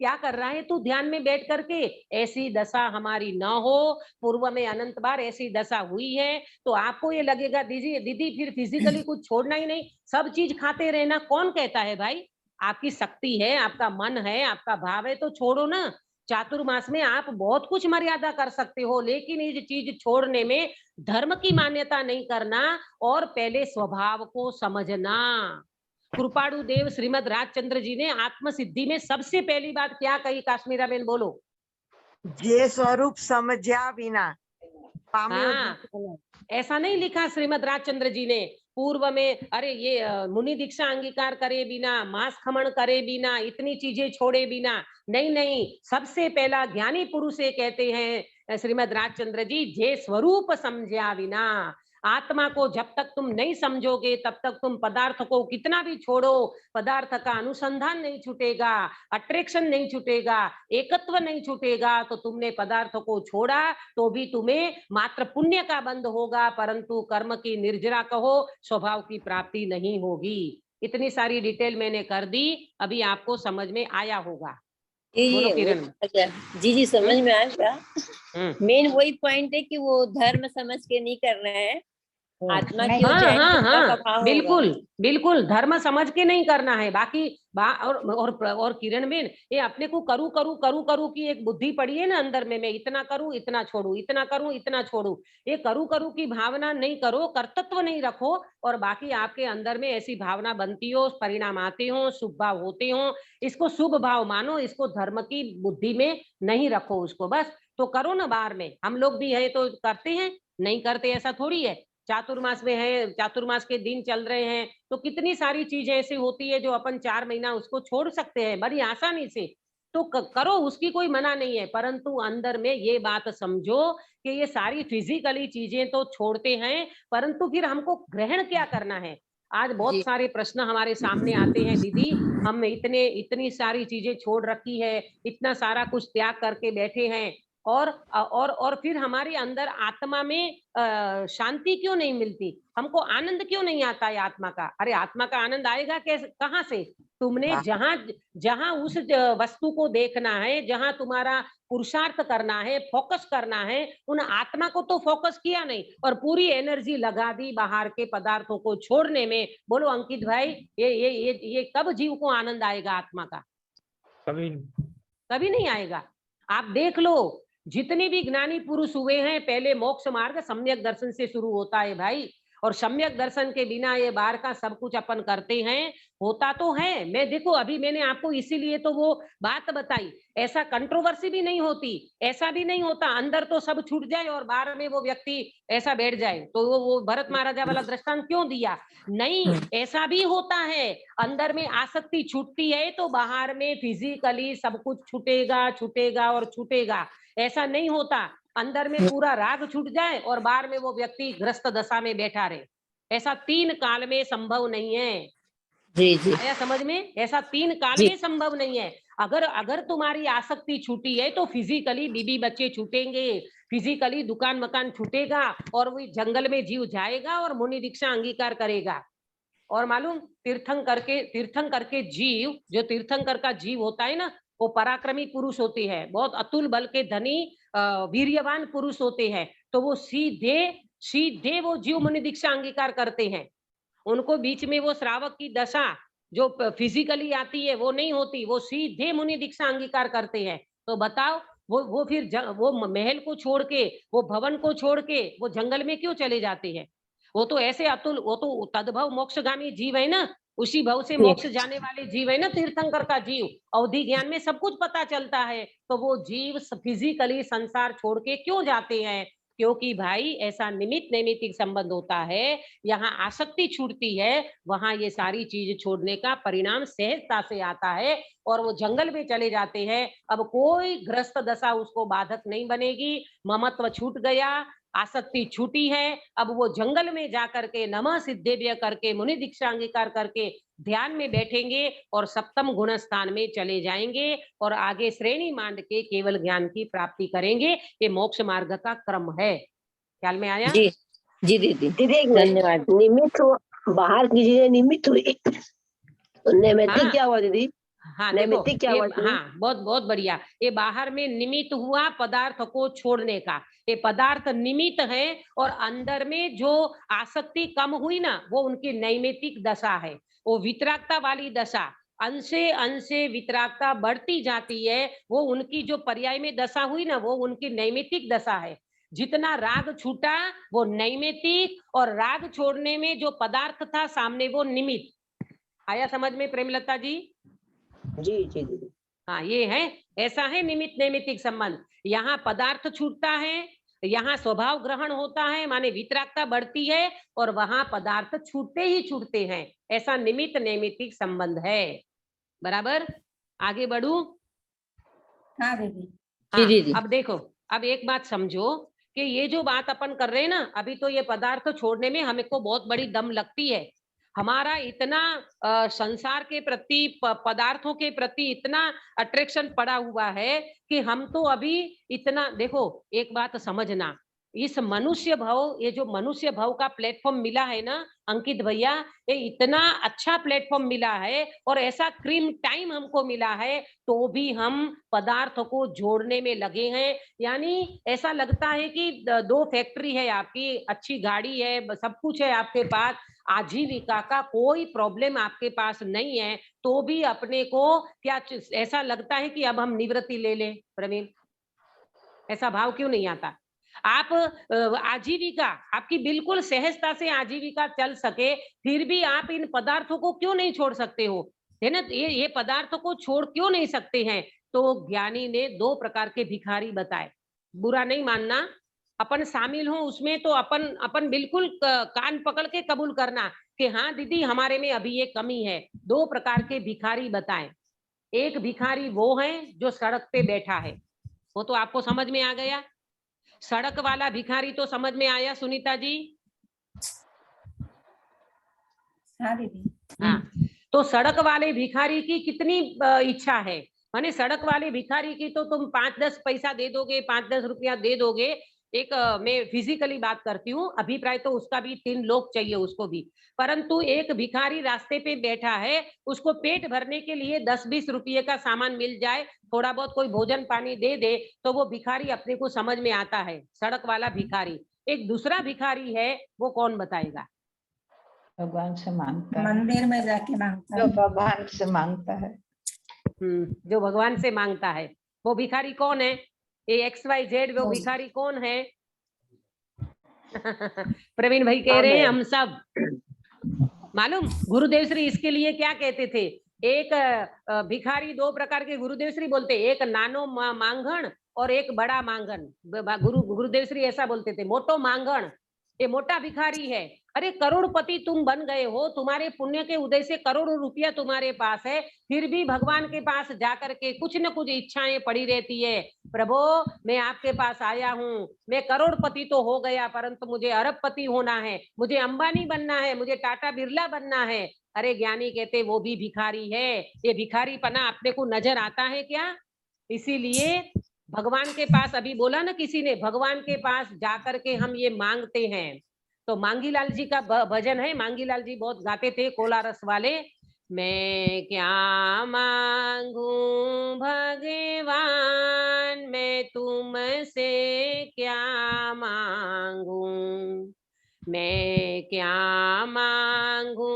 क्या कर रहा है तू ध्यान में बैठ करके? ऐसी दशा हमारी न हो, पूर्व में अनंत बार ऐसी दशा हुई है, तो आपको ये लगेगा दीदी दीदी फिर फिजिकली कुछ छोड़ना ही नहीं, सब चीज खाते रहना, कौन कहता है भाई? आपकी शक्ति है, आपका मन है, आपका भाव है, तो छोड़ो ना। चातुर्मास में आप बहुत कुछ मर्यादा कर सकते हो, लेकिन ये चीज छोड़ने में धर्म की मान्यता नहीं करना और पहले स्वभाव को समझना। कृपाणु देव श्रीमद राजचंद्र जी ने आत्म सिद्धि में सबसे पहली बात क्या कही? काश्मीरा बेन बोलो। जे स्वरूप समझ्या विना पाम्यो हाँ, नहीं। ऐसा नहीं लिखा श्रीमद राजचंद्र जी ने पूर्व में, अरे ये मुनि दीक्षा अंगीकार करे बिना, मांस खमन करे बिना, इतनी चीजें छोड़े बिना, नहीं नहीं, सबसे पहला ज्ञानी पुरुष ये कहते हैं श्रीमद राजचंद्र जी, जे स्वरूप समझ्या बिना। आत्मा को जब तक तुम नहीं समझोगे तब तक तुम पदार्थ को कितना भी छोड़ो, पदार्थ का अनुसंधान नहीं छूटेगा, अट्रैक्शन नहीं छूटेगा, एकत्व नहीं छूटेगा, तो तुमने पदार्थ को छोड़ा तो भी तुम्हें मात्र पुण्य का बंध होगा, परंतु कर्म की निर्जरा कहो, स्वभाव की प्राप्ति नहीं होगी। इतनी सारी डिटेल मैंने कर दी, अभी आपको समझ में आया होगा। बोलो ये किरण। जी जी समझ में आ गया। हम्म। मेन वही पॉइंट है कि वो धर्म समझ के नहीं करना है, आत्मा की हो हाँ जाएगी हाँ तो उनका हाँ, स्वभाव होगा। बिल्कुल बिल्कुल, धर्म समझ के नहीं करना है। बाकी और किरण बेन, ये अपने को करूँ करूँ करूँ करूँ की एक बुद्धि पड़ी है ना अंदर में, मैं इतना करूँ इतना छोड़ू, इतना करूँ इतना छोड़ू, ये करूँ करूँ की भावना नहीं करो, कर्तृत्व नहीं रखो, और बाकी आपके अंदर में ऐसी भावना बनती हो, परिणाम आते हो, शुभ भाव होते हो, इसको शुभ भाव मानो, इसको धर्म की बुद्धि में नहीं रखो उसको, बस तो करो ना। बाहर में हम लोग भी है तो करते हैं, नहीं करते ऐसा थोड़ी है। चातुर्मास में है, चातुर्मास के दिन चल रहे हैं, तो कितनी सारी चीजें ऐसी होती है जो अपन 4 महीना उसको छोड़ सकते हैं बड़ी आसानी से, तो करो, उसकी कोई मना नहीं है, परंतु अंदर में ये बात समझो कि ये सारी फिजिकली चीजें तो छोड़ते हैं, परंतु फिर हमको ग्रहण क्या करना है? आज बहुत सारे प्रश्न हमारे सामने आते हैं, दीदी हम इतनी सारी चीजें छोड़ रखी है, इतना सारा कुछ त्याग करके बैठे हैं, और फिर हमारे अंदर आत्मा में शांति क्यों नहीं मिलती, हमको आनंद क्यों नहीं आता है आत्मा का? अरे आत्मा का आनंद आएगा कैसे, कहाँ से? तुमने जहां जहां उस वस्तु को देखना है, जहां तुम्हारा पुरुषार्थ करना है, फोकस करना है, उन आत्मा को तो फोकस किया नहीं और पूरी एनर्जी लगा दी बाहर के पदार्थों को छोड़ने में। बोलो अंकित भाई, ये कब जीव को आनंद आएगा आत्मा का? कभी कभी नहीं आएगा। आप देख लो, जितने भी ज्ञानी पुरुष हुए हैं, पहले मोक्ष मार्ग सम्यक दर्शन से शुरू होता है भाई, और सम्यक दर्शन के बिना ये बाहर का सब कुछ अपन करते हैं, होता तो है। मैं देखो अभी मैंने आपको इसीलिए तो वो बात बताई, ऐसा कंट्रोवर्सी भी नहीं होती, ऐसा भी नहीं होता अंदर तो सब छूट जाए और बाहर में वो व्यक्ति ऐसा बैठ जाए, तो वो भरत महाराजा वाला दृष्टांत क्यों दिया? नहीं, ऐसा भी होता है, अंदर में आसक्ति छूटती है तो बाहर में फिजिकली सब कुछ छूटेगा छूटेगा और छूटेगा। ऐसा नहीं होता अंदर में पूरा राग छूट जाए और बाहर में वो व्यक्ति ग्रस्त दशा में बैठा रहे, ऐसा 3 काल में संभव नहीं है। जी जी आया समझ में? ऐसा 3 काल जी। में संभव नहीं है। अगर तुम्हारी आसक्ति छूटी है तो फिजिकली बीबी बच्चे छूटेंगे, फिजिकली दुकान मकान छूटेगा, और वो जंगल में जीव जाएगा और मुनि दीक्षा अंगीकार करेगा। और मालूम, तीर्थंकर के जीव, जो तीर्थंकर का जीव होता है ना, वो पराक्रमी पुरुष होते हैं, बहुत अतुल बल के धनी वीर्यवान पुरुष होते हैं, तो वो सीधे वो जीव मुनि दीक्षा अंगीकार करते हैं। उनको बीच में वो श्रावक की दशा जो फिजिकली आती है वो नहीं होती, वो सीधे मुनि दीक्षा अंगीकार करते हैं। तो बताओ, वो फिर वो महल को छोड़ के, वो भवन को छोड़ के वो जंगल में क्यों चले जाते हैं? वो तो ऐसे अतुल, वो तो तद्भव मोक्षगामी जीव है ना, उसी भव से मोक्ष जाने वाले जीव है ना तीर्थंकर का जीव। अवधि ज्ञान में सब कुछ पता चलता है, तो वो जीव फिजिकली संसार छोड़ के क्यों जाते हैं? क्योंकि भाई ऐसा निमित्त नैमित्तिक संबंध होता है, यहाँ आसक्ति छूटती है, वहां ये सारी चीज छोड़ने का परिणाम सहजता से आता है, और वो जंगल में चले जाते हैं। अब कोई ग्रस्त दशा उसको बाधक नहीं बनेगी, ममत्व छूट गया, आसक्ति छूटी है, अब वो जंगल में जाकर के नमः सिद्धेभ्य करके मुनि दीक्षा अंगीकार करके ध्यान में बैठेंगे और सप्तम गुण स्थान में चले जाएंगे और आगे श्रेणी मांड के केवल ज्ञान की प्राप्ति करेंगे। ये मोक्ष मार्ग का क्रम है। ख्याल में आया? जी जी दीदी, दीदी एक मिनट, धन्यवाद। निमित्त बाहर की चीजें निमित्त हुई, नैमित्तिक हाँ। क्या हुआ दीदी? हाँ देखो, नैमित्तिक क्या ये हुआ इसमें? हाँ बहुत बहुत बढ़िया। ये बाहर में निमित्त हुआ पदार्थ को छोड़ने का, ये पदार्थ निमित्त है और अंदर में जो आसक्ति कम हुई ना, वो उनकी नैमित्तिक दशा है। वो वितरागता वाली दशा, अंशे अंशे वितरागता बढ़ती जाती है, वो उनकी जो पर्याय में दशा हुई ना, वो उनकी नैमित्तिक दशा है। जितना राग छूटा वो नैमित्तिक, और राग छोड़ने में जो पदार्थ था सामने वो निमित्त। आया समझ में प्रेमलता जी? जी जी दीदी। हाँ ये है, ऐसा है निमित्त नैमित्तिक संबंध। यहाँ पदार्थ छूटता है, यहाँ स्वभाव ग्रहण होता है, माने वितरागता बढ़ती है, और वहां पदार्थ छूटते ही छूटते हैं। ऐसा निमित्त नैमित्तिक संबंध है। बराबर? आगे बढ़ू? हाँ दीदी। जी दीदी। अब देखो, अब एक बात समझो कि ये जो बात अपन कर रहे हैं ना, अभी तो ये पदार्थ छोड़ने में हमको बहुत बड़ी दम लगती है। हमारा इतना संसार के प्रति, पदार्थों के प्रति इतना अट्रैक्शन पड़ा हुआ है कि हम तो अभी इतना, देखो एक बात समझना, इस मनुष्य भव, ये जो मनुष्य भव का प्लेटफॉर्म मिला है ना अंकित भैया, ये इतना अच्छा प्लेटफॉर्म मिला है और ऐसा क्रीम टाइम हमको मिला है, तो भी हम पदार्थ को जोड़ने में लगे हैं। यानी ऐसा लगता है कि दो फैक्ट्री है आपकी, अच्छी गाड़ी है, सब कुछ है आपके पास, आजीविका का कोई प्रॉब्लम आपके पास नहीं है, तो भी अपने को क्या ऐसा लगता है कि अब हम निवृत्ति ले लें? प्रवीण, ऐसा भाव क्यों नहीं आता? आप आजीविका आपकी बिल्कुल सहजता से आजीविका चल सके, फिर भी आप इन पदार्थों को क्यों नहीं छोड़ सकते हो? है ना, ये पदार्थ को छोड़ क्यों नहीं सकते हैं? तो ज्ञानी ने दो प्रकार के भिखारी बताए। बुरा नहीं मानना, अपन शामिल हो उसमें तो अपन बिल्कुल कान पकड़ के कबूल करना कि हाँ दीदी हमारे में अभी ये कमी है। दो प्रकार के भिखारी बताएं। एक भिखारी वो है जो सड़क पे बैठा है, वो तो आपको समझ में आ गया। सड़क वाला भिखारी तो समझ में आया सुनीता जी? हाँ दीदी। हाँ, तो सड़क वाले भिखारी की कितनी इच्छा है, माने सड़क वाले भिखारी की तो तुम 5-10 पैसा दे दोगे, 5-10 रुपया दे दोगे। एक मैं फिजिकली बात करती हूँ, अभिप्राय तो उसका भी 3 लोग चाहिए उसको भी, परंतु एक भिखारी रास्ते पे बैठा है, उसको पेट भरने के लिए 10-20 रुपये का सामान मिल जाए, थोड़ा बहुत कोई भोजन पानी दे दे, तो वो भिखारी अपने को समझ में आता है, सड़क वाला भिखारी। एक दूसरा भिखारी है, वो कौन बताएगा? भगवान से मांगता है, मंदिर में जाके मांगता जो है। भगवान से मांगता है। जो भगवान से मांगता है, वो भिखारी कौन है? ये XYZ वो भिखारी कौन है? प्रवीण भाई कह रहे हैं हम सब। मालूम गुरुदेव श्री इसके लिए क्या कहते थे? एक भिखारी दो प्रकार के गुरुदेव श्री बोलते, एक नानो मांगण और एक बड़ा मांगण। गुरुदेव श्री ऐसा बोलते थे, मोटो मांगण ये मोटा भिखारी है। अरे करोड़पति तुम बन गए हो, तुम्हारे पुण्य के उदय से करोड़ों रुपया तुम्हारे पास है, फिर भी भगवान के पास जाकर के कुछ न कुछ इच्छाएं पड़ी रहती है। प्रभु मैं आपके पास आया हूँ, मैं करोड़पति तो हो गया परंतु मुझे अरबपति होना है, मुझे अंबानी बनना है, मुझे टाटा बिरला बनना है। अरे ज्ञानी कहते वो भी भिखारी है। ये भिखारीपना अपने को नजर आता है क्या? इसीलिए भगवान के पास, अभी बोला ना किसी ने, भगवान के पास जाकर के हम ये मांगते हैं। तो मांगीलाल जी का भजन है, मांगीलाल जी बहुत गाते थे, कोलारस वाले। मैं क्या मांगू भगवान, मैं तुमसे क्या मांगू, मैं क्या मांगू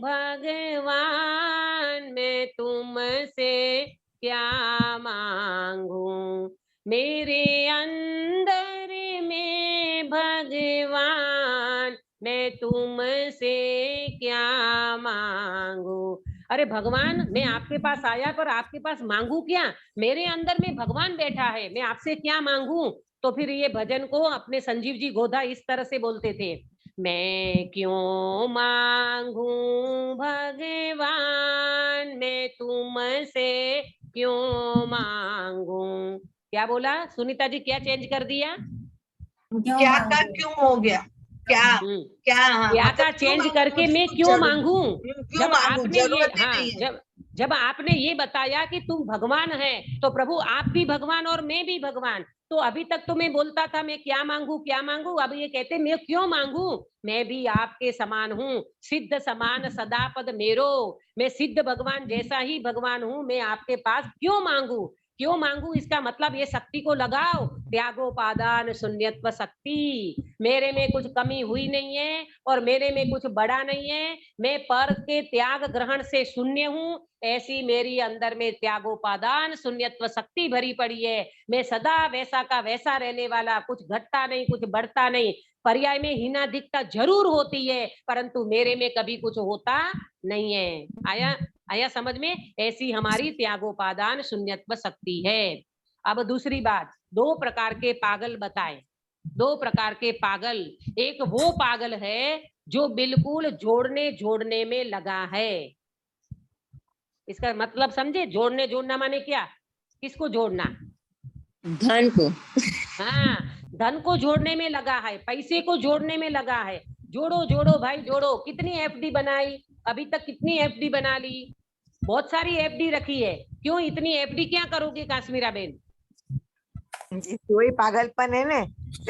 भगवान, मैं तुमसे क्या मांगू, मेरे अंदर में भगवान, मैं तुमसे क्या मांगू। अरे भगवान मैं आपके पास आया पर आपके पास मांगू क्या? मेरे अंदर में भगवान बैठा है, मैं आपसे क्या मांगू? तो फिर ये भजन को अपने संजीव जी गोधा इस तरह से बोलते थे, मैं क्यों मांगू भगवान, मैं तुमसे क्यों मांगू। क्या बोला सुनीता जी, क्या चेंज कर दिया? क्या का क्यों हो गया? क्या क्या क्या का चेंज करके मैं क्यों मांगू? क्यों मांगू? जरूरत ही नहीं है। जब आपने ये बताया कि तुम भगवान है, तो प्रभु आप भी भगवान और मैं भी भगवान, तो अभी तक तो मैं बोलता था मैं क्या मांगू क्या मांगू, अब ये कहते मैं क्यों मांगू, मैं भी आपके समान हूँ, सिद्ध समान सदा पद मेरो, मैं सिद्ध भगवान जैसा ही भगवान हूँ, मैं आपके पास क्यों मांगू, क्यों मांगू, इसका मतलब ये शक्ति को लगाओ, त्यागोपादान शून्यत्व शक्ति, मेरे में कुछ कमी हुई नहीं है और मेरे में कुछ बड़ा नहीं है, मैं पर के त्याग ग्रहण से शून्य हूँ, ऐसी मेरी अंदर में त्यागोपादान शून्यत्व शक्ति भरी पड़ी है, मैं सदा वैसा का वैसा रहने वाला, कुछ घटता नहीं कुछ बढ़ता नहीं, पर्याय में हीनाधिकता जरूर होती है परंतु मेरे में कभी कुछ होता नहीं है। आया आया समझ में, ऐसी हमारी त्यागोपादान शून्यत्व शक्ति है। अब दूसरी बात, दो प्रकार के पागल बताए, दो प्रकार के पागल, एक वो पागल है जो बिल्कुल जोड़ने जोड़ने में लगा है, इसका मतलब समझे, जोड़ने जोड़ना माने क्या, किसको जोड़ना, धन को, हाँ धन को जोड़ने में लगा है, पैसे को जोड़ने में लगा है, जोड़ो जोड़ो भाई जोड़ो, कितनी एफडी बनाई अभी तक, कितनी एफडी बना ली, बहुत सारी एफडी रखी है, क्यों इतनी एफडी क्या करोगे काश्मीरा बेन, वही पागलपन है ना।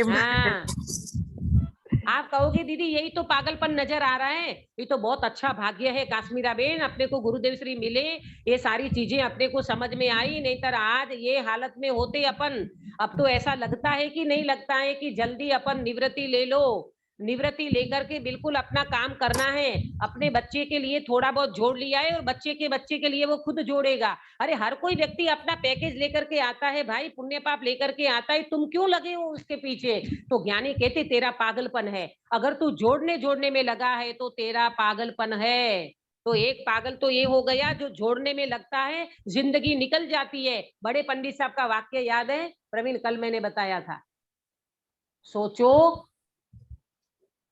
हाँ आप कहोगे दीदी यही तो पागलपन नजर आ रहा है, ये तो बहुत अच्छा भाग्य है काश्मीरा बेन, अपने को गुरुदेव श्री मिले, ये सारी चीजें अपने को समझ में आई, नहीं तो आज ये हालत में होते अपन। अब तो ऐसा लगता है कि नहीं लगता है कि जल्दी अपन निवृत्ति ले लो, निवृत्ति लेकर के बिल्कुल अपना काम करना है, अपने बच्चे के लिए थोड़ा बहुत जोड़ लिया है और बच्चे के लिए वो खुद जोड़ेगा। अरे हर कोई व्यक्ति अपना पैकेज लेकर के आता है भाई, पुण्य पाप लेकर के आता है, तुम क्यों लगे हो उसके पीछे, तो ज्ञानी कहते तेरा पागलपन है, अगर तू जोड़ने जोड़ने में लगा है तो तेरा पागलपन है। तो एक पागल तो ये हो गया जो जोड़ने में लगता है, जिंदगी निकल जाती है। बड़े पंडित साहब का वाक्य याद है प्रवीण, कल मैंने बताया था, सोचो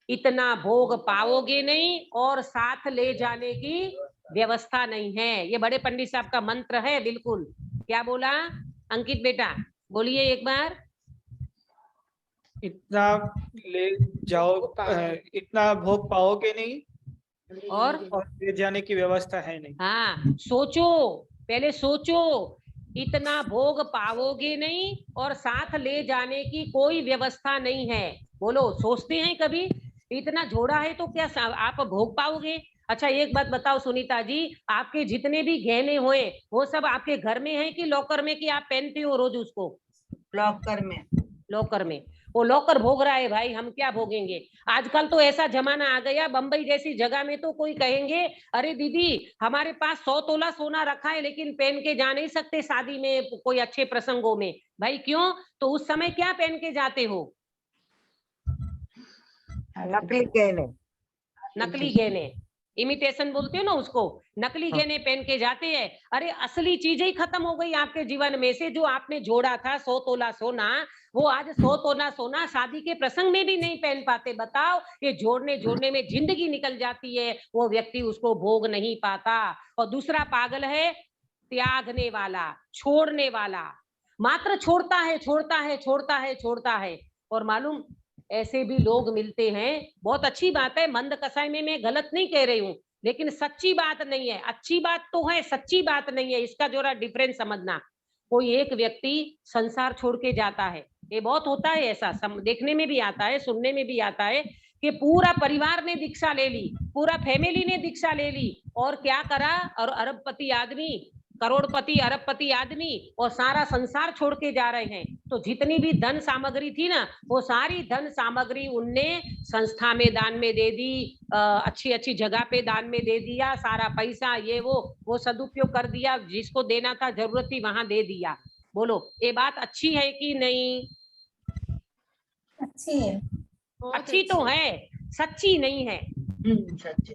इतना भोग पाओगे नहीं और साथ ले जाने की व्यवस्था नहीं है, ये बड़े पंडित साहब का मंत्र है बिल्कुल। क्या बोला अंकित बेटा, बोलिए एक बार, इतना ले जाओ, इतना भोग पाओगे नहीं और ले जाने की व्यवस्था है नहीं। हाँ सोचो, पहले सोचो, इतना भोग पाओगे नहीं और साथ ले जाने की कोई व्यवस्था नहीं है। बोलो सोचते हैं कभी, इतना जोड़ा है तो क्या आप भोग पाओगे। अच्छा एक बात बताओ सुनीता जी, आपके जितने भी गहने हुए वो सब आपके घर में है कि लॉकर में, कि आप पहनते हो रोज उसको, लॉकर में, लॉकर में, वो लॉकर भोग रहा है भाई, हम क्या भोगेंगे। आजकल तो ऐसा जमाना आ गया, बंबई जैसी जगह में तो कोई कहेंगे अरे दीदी हमारे पास 100 तोला सोना रखा है लेकिन पहन के जा नहीं सकते शादी में, कोई अच्छे प्रसंगों में। भाई क्यों, तो उस समय क्या पहन के जाते हो, नकली गहने, नकली गहने, इमिटेशन बोलते हो ना उसको, नकली गहने पहन के जाते हैं। अरे असली चीजें ही खत्म हो गई आपके जीवन में से, जो आपने जोड़ा था 100 तोला सोना, वो आज 100 तोला सोना शादी के प्रसंग में भी नहीं पहन पाते। बताओ, ये जोड़ने जोड़ने में जिंदगी निकल जाती है, वो व्यक्ति उसको भोग नहीं पाता। और दूसरा पागल है त्यागने वाला, छोड़ने वाला, मात्र छोड़ता है छोड़ता है छोड़ता है छोड़ता है। और मालूम ऐसे भी लोग मिलते हैं, बहुत अच्छी बात है, मंद कसाई में मैं गलत नहीं कह रही हूँ, लेकिन सच्ची बात नहीं है, अच्छी बात तो है सच्ची बात नहीं है, इसका जरा डिफरेंस समझना। कोई एक व्यक्ति संसार छोड़ के जाता है, ये बहुत होता है ऐसा, देखने में भी आता है, सुनने में भी आता है कि पूरा परिवार ने दीक्षा ले ली, पूरा फैमिली ने दीक्षा ले ली, और क्या करा, और अरबपति आदमी, करोड़पति अरबपति आदमी और सारा संसार छोड़ के जा रहे हैं। तो जितनी भी धन सामग्री थी ना, वो सारी धन सामग्री उनने संस्था में दान में दे दी, अच्छी अच्छी जगह पे दान में दे दिया, सारा पैसा ये वो सदुपयोग कर दिया, जिसको देना था जरूरत थी वहां दे दिया। बोलो ये बात अच्छी है कि नहीं, अच्छी है, अच्छी तो है, सच्ची नहीं है। सच्ची,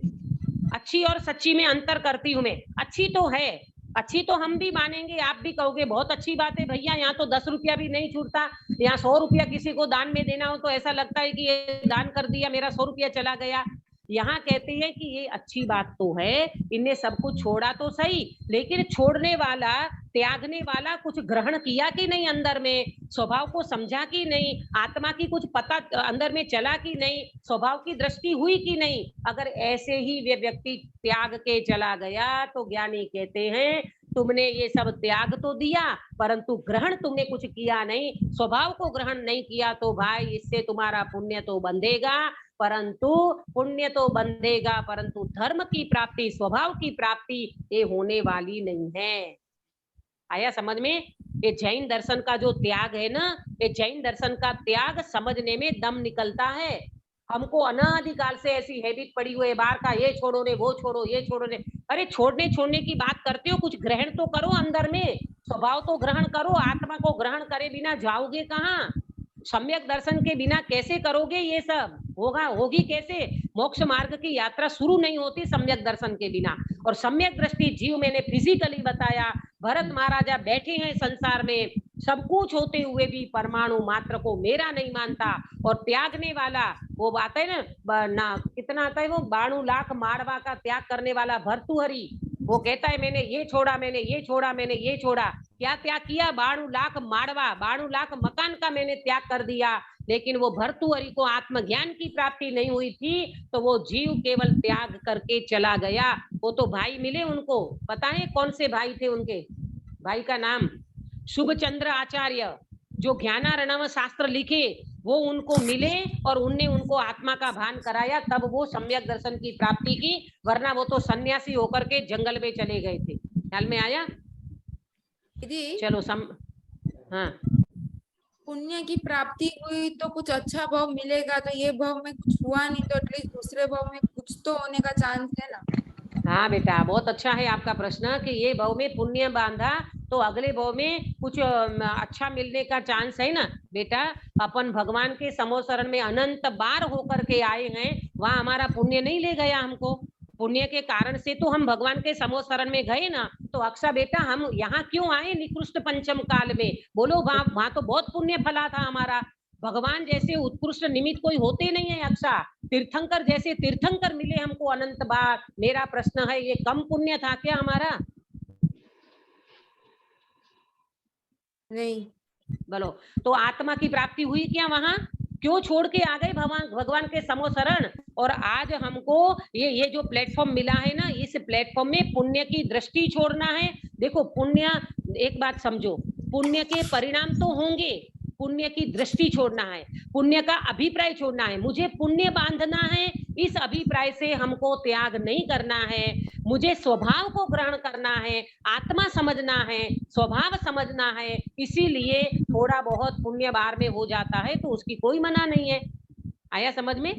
अच्छी और सच्ची में अंतर करती हूँ मैं, अच्छी तो है, अच्छी तो हम भी मानेंगे, आप भी कहोगे बहुत अच्छी बात है भैया, यहाँ तो 10 रुपया भी नहीं छूटता, यहाँ 100 रुपया किसी को दान में देना हो तो ऐसा लगता है कि ये दान कर दिया मेरा 100 रुपया चला गया। यहाँ कहते हैं कि ये अच्छी बात तो है, इनने सब कुछ छोड़ा तो सही, लेकिन छोड़ने वाला, त्यागने वाला कुछ ग्रहण किया कि नहीं, अंदर में स्वभाव को समझा कि नहीं, आत्मा की कुछ पता अंदर में चला कि नहीं, स्वभाव की दृष्टि हुई कि नहीं। अगर ऐसे ही वे व्यक्ति त्याग के चला गया तो ज्ञानी कहते हैं तुमने ये सब त्याग तो दिया परंतु ग्रहण तुमने कुछ किया नहीं, स्वभाव को ग्रहण नहीं किया, तो भाई इससे तुम्हारा पुण्य तो बंधेगा, परंतु पुण्य तो बंधेगा परंतु धर्म की प्राप्ति, स्वभाव की प्राप्ति ये होने वाली नहीं है। आया समझ में? ये जैन दर्शन का जो त्याग है ना, ये जैन दर्शन का त्याग समझने में दम निकलता है। हमको अनादिकाल से ऐसी हैबिट पड़ी हुई है, बाहर का ये छोड़ो ने, वो छोड़ो, ये छोड़ो ने। अरे छोड़ने की बात करते हो, कुछ ग्रहण तो करो अंदर में, स्वभाव तो ग्रहण करो। आत्मा को ग्रहण करे बिना जाओगे कहाँ? सम्यक दर्शन के बिना कैसे करोगे? ये सब होगी कैसे? मोक्ष मार्ग की यात्रा शुरू नहीं होती सम्यक दर्शन के बिना। और सम्यक दृष्टि जीव, मैंने फिजिकली बताया, भरत महाराजा बैठे हैं संसार में, सब कुछ होते हुए भी परमाणु मात्र को मेरा नहीं मानता। और त्यागने वाला, वो बात है ना, कितना आता है वो, 92 लाख मारवा का त्याग करने वाला भर्तृहरि, वो कहता है मैंने ये छोड़ा, मैंने ये छोड़ा, मैंने ये छोड़ा। क्या त्याग किया? 92 लाख मारवा, 92 लाख मकान का मैंने त्याग कर दिया। लेकिन वो भर्तृहरि को आत्मज्ञान की प्राप्ति नहीं हुई थी, तो वो जीव केवल त्याग करके चला गया। वो तो भाई मिले उनको, पता है कौन से भाई थे उनके? भाई का नाम शुभचंद्र आचार्य, जो ज्ञानार्णव शास्त्र लिखे, वो उनको मिले और उनने उनको आत्मा का भान कराया, तब वो सम्यक दर्शन की प्राप्ति की, वरना वो तो सन्यासी होकर के जंगल में चले गए थे। ख्याल में आया? दीदी चलो हाँ, पुण्य की प्राप्ति हुई तो कुछ अच्छा भाव मिलेगा, तो ये भाव में कुछ हुआ नहीं तो एटलीस्ट दूसरे भाव में कुछ तो होने का चांस है ना। हाँ बेटा, बहुत अच्छा है आपका प्रश्न कि ये भाव में पुण्य बांधा तो अगले भाव में कुछ अच्छा मिलने का चांस है ना। बेटा, अपन भगवान के समोसरण में अनंत बार होकर के आए हैं, वहां हमारा पुण्य नहीं ले गया हमको। पुण्य के कारण से तो हम भगवान के समोसरण में गए ना। तो अक्सा बेटा, हम यहाँ क्यों आए निकृष्ट पंचम काल में? बोलो, वहां तो बहुत पुण्य फला था हमारा। भगवान जैसे उत्कृष्ट निमित्त कोई होते नहीं है अक्सा। तीर्थंकर जैसे तीर्थंकर मिले हमको अनंत बार। मेरा प्रश्न है, ये कम पुण्य था क्या हमारा? नहीं। बोलो, तो आत्मा की प्राप्ति हुई क्या वहां? क्यों छोड़ के आ गए भगवान के समोसरण? और आज हमको ये जो प्लेटफॉर्म मिला है ना, इस प्लेटफॉर्म में पुण्य की दृष्टि छोड़ना है। देखो पुण्य, एक बात समझो, पुण्य के परिणाम तो होंगे, पुण्य की दृष्टि छोड़ना है, पुण्य का अभिप्राय छोड़ना है। मुझे पुण्य बांधना है, इस अभिप्राय से हमको त्याग नहीं करना है। मुझे स्वभाव को ग्रहण करना है, आत्मा समझना है, स्वभाव समझना है। इसीलिए थोड़ा बहुत पुण्य बाहर में हो जाता है तो उसकी कोई मना नहीं है। आया समझ में?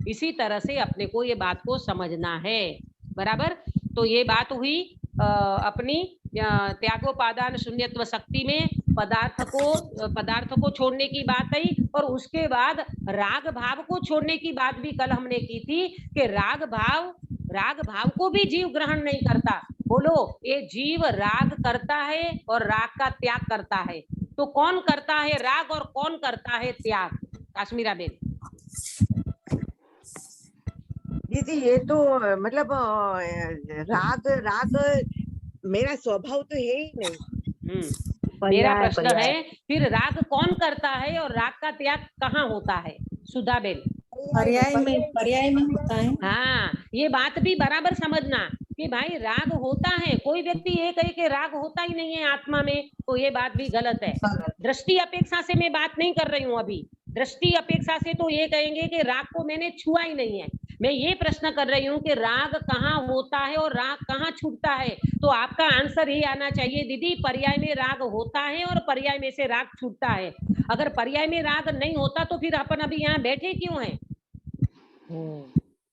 इसी तरह से अपने को ये बात को समझना है, बराबर। तो ये बात हुई अपनी त्यागोपादान शून्यत्व शक्ति में पदार्थ को छोड़ने की बात आई। और उसके बाद राग भाव को छोड़ने की बात भी कल हमने की थी कि राग भाव को भी जीव ग्रहण नहीं करता। बोलो, ये जीव राग करता है और राग का त्याग करता है। तो कौन करता है राग और कौन करता है त्याग? काश्मीरा बेन। दीदी, ये तो मतलब राग मेरा स्वभाव तो है ही नहीं। मेरा प्रश्न है, फिर राग कौन करता है और राग का त्याग कहाँ होता है? सुधा बेन। पर्याय में होता है। हाँ, ये बात भी बराबर समझना कि भाई राग होता है। कोई व्यक्ति ये कहे कि राग होता ही नहीं है आत्मा में, तो ये बात भी गलत है। दृष्टि अपेक्षा से मैं बात नहीं कर रही हूँ अभी। दृष्टि अपेक्षा से तो ये कहेंगे कि राग को मैंने छुआ ही नहीं है। मैं ये प्रश्न कर रही हूँ कि राग कहाँ होता है और राग कहाँ छूटता है। तो आपका आंसर ये आना चाहिए, दीदी पर्याय में राग होता है और पर्याय में से राग छूटता है। अगर पर्याय में राग नहीं होता तो फिर अपन अभी यहाँ बैठे क्यों हैं?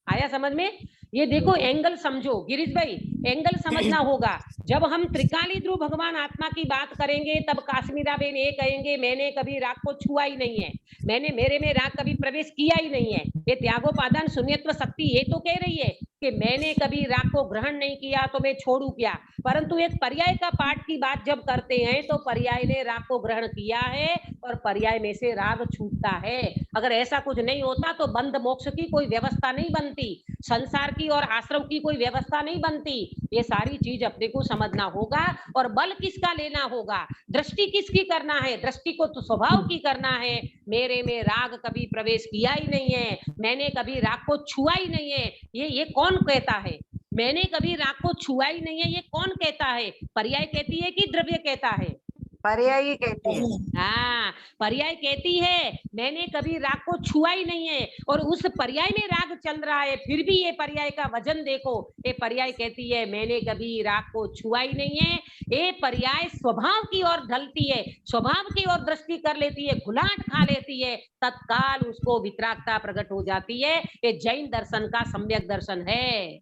आया समझ में? ये देखो एंगल समझो गिरीश भाई, एंगल समझना होगा। जब हम त्रिकाली ध्रुव भगवान आत्मा की बात करेंगे तब काश्मीरा बेन ये कहेंगे मैंने कभी राग को छुआ ही नहीं है, मेरे में राग कभी प्रवेश किया ही नहीं है। ये त्यागोपादान शून्यत्व शक्ति ये तो कह रही है कि मैंने कभी राग को ग्रहण नहीं किया तो मैं छोड़ू क्या, परंतु एक पर्याय का पाठ की बात जब करते हैं तो पर्याय ने राग को ग्रहण किया है और पर्याय में से राग छूटता है। अगर ऐसा कुछ नहीं होता तो बंध मोक्ष की कोई व्यवस्था नहीं बनती, संसार की और आश्रम की कोई व्यवस्था नहीं बनती। ये सारी चीज अपने को समझना होगा। और बल किसका लेना होगा, दृष्टि किसकी करना है, दृष्टि को तो स्वभाव की करना है। मेरे में राग कभी प्रवेश किया ही नहीं है, मैंने कभी राग को छुआ ही नहीं है, ये कौन कहता है? मैंने कभी राग को छुआ ही नहीं है, ये कौन कहता है? पर्याय कहती है कि द्रव्य कहता है? पर्याय ही कहती है। हाँ, पर्याय कहती है मैंने कभी राग को छुआ ही नहीं है, और उस पर्याय में राग चल रहा है, फिर भी ये पर्याय का वजन देखो। ये पर्याय कहती है मैंने कभी राग को छुआ ही नहीं है। ये पर्याय स्वभाव की ओर ढलती है, स्वभाव की ओर दृष्टि कर लेती है, घुलाट खा लेती है, तत्काल उसको वितरागता प्रकट हो जाती है। ये जैन दर्शन का सम्यक दर्शन है।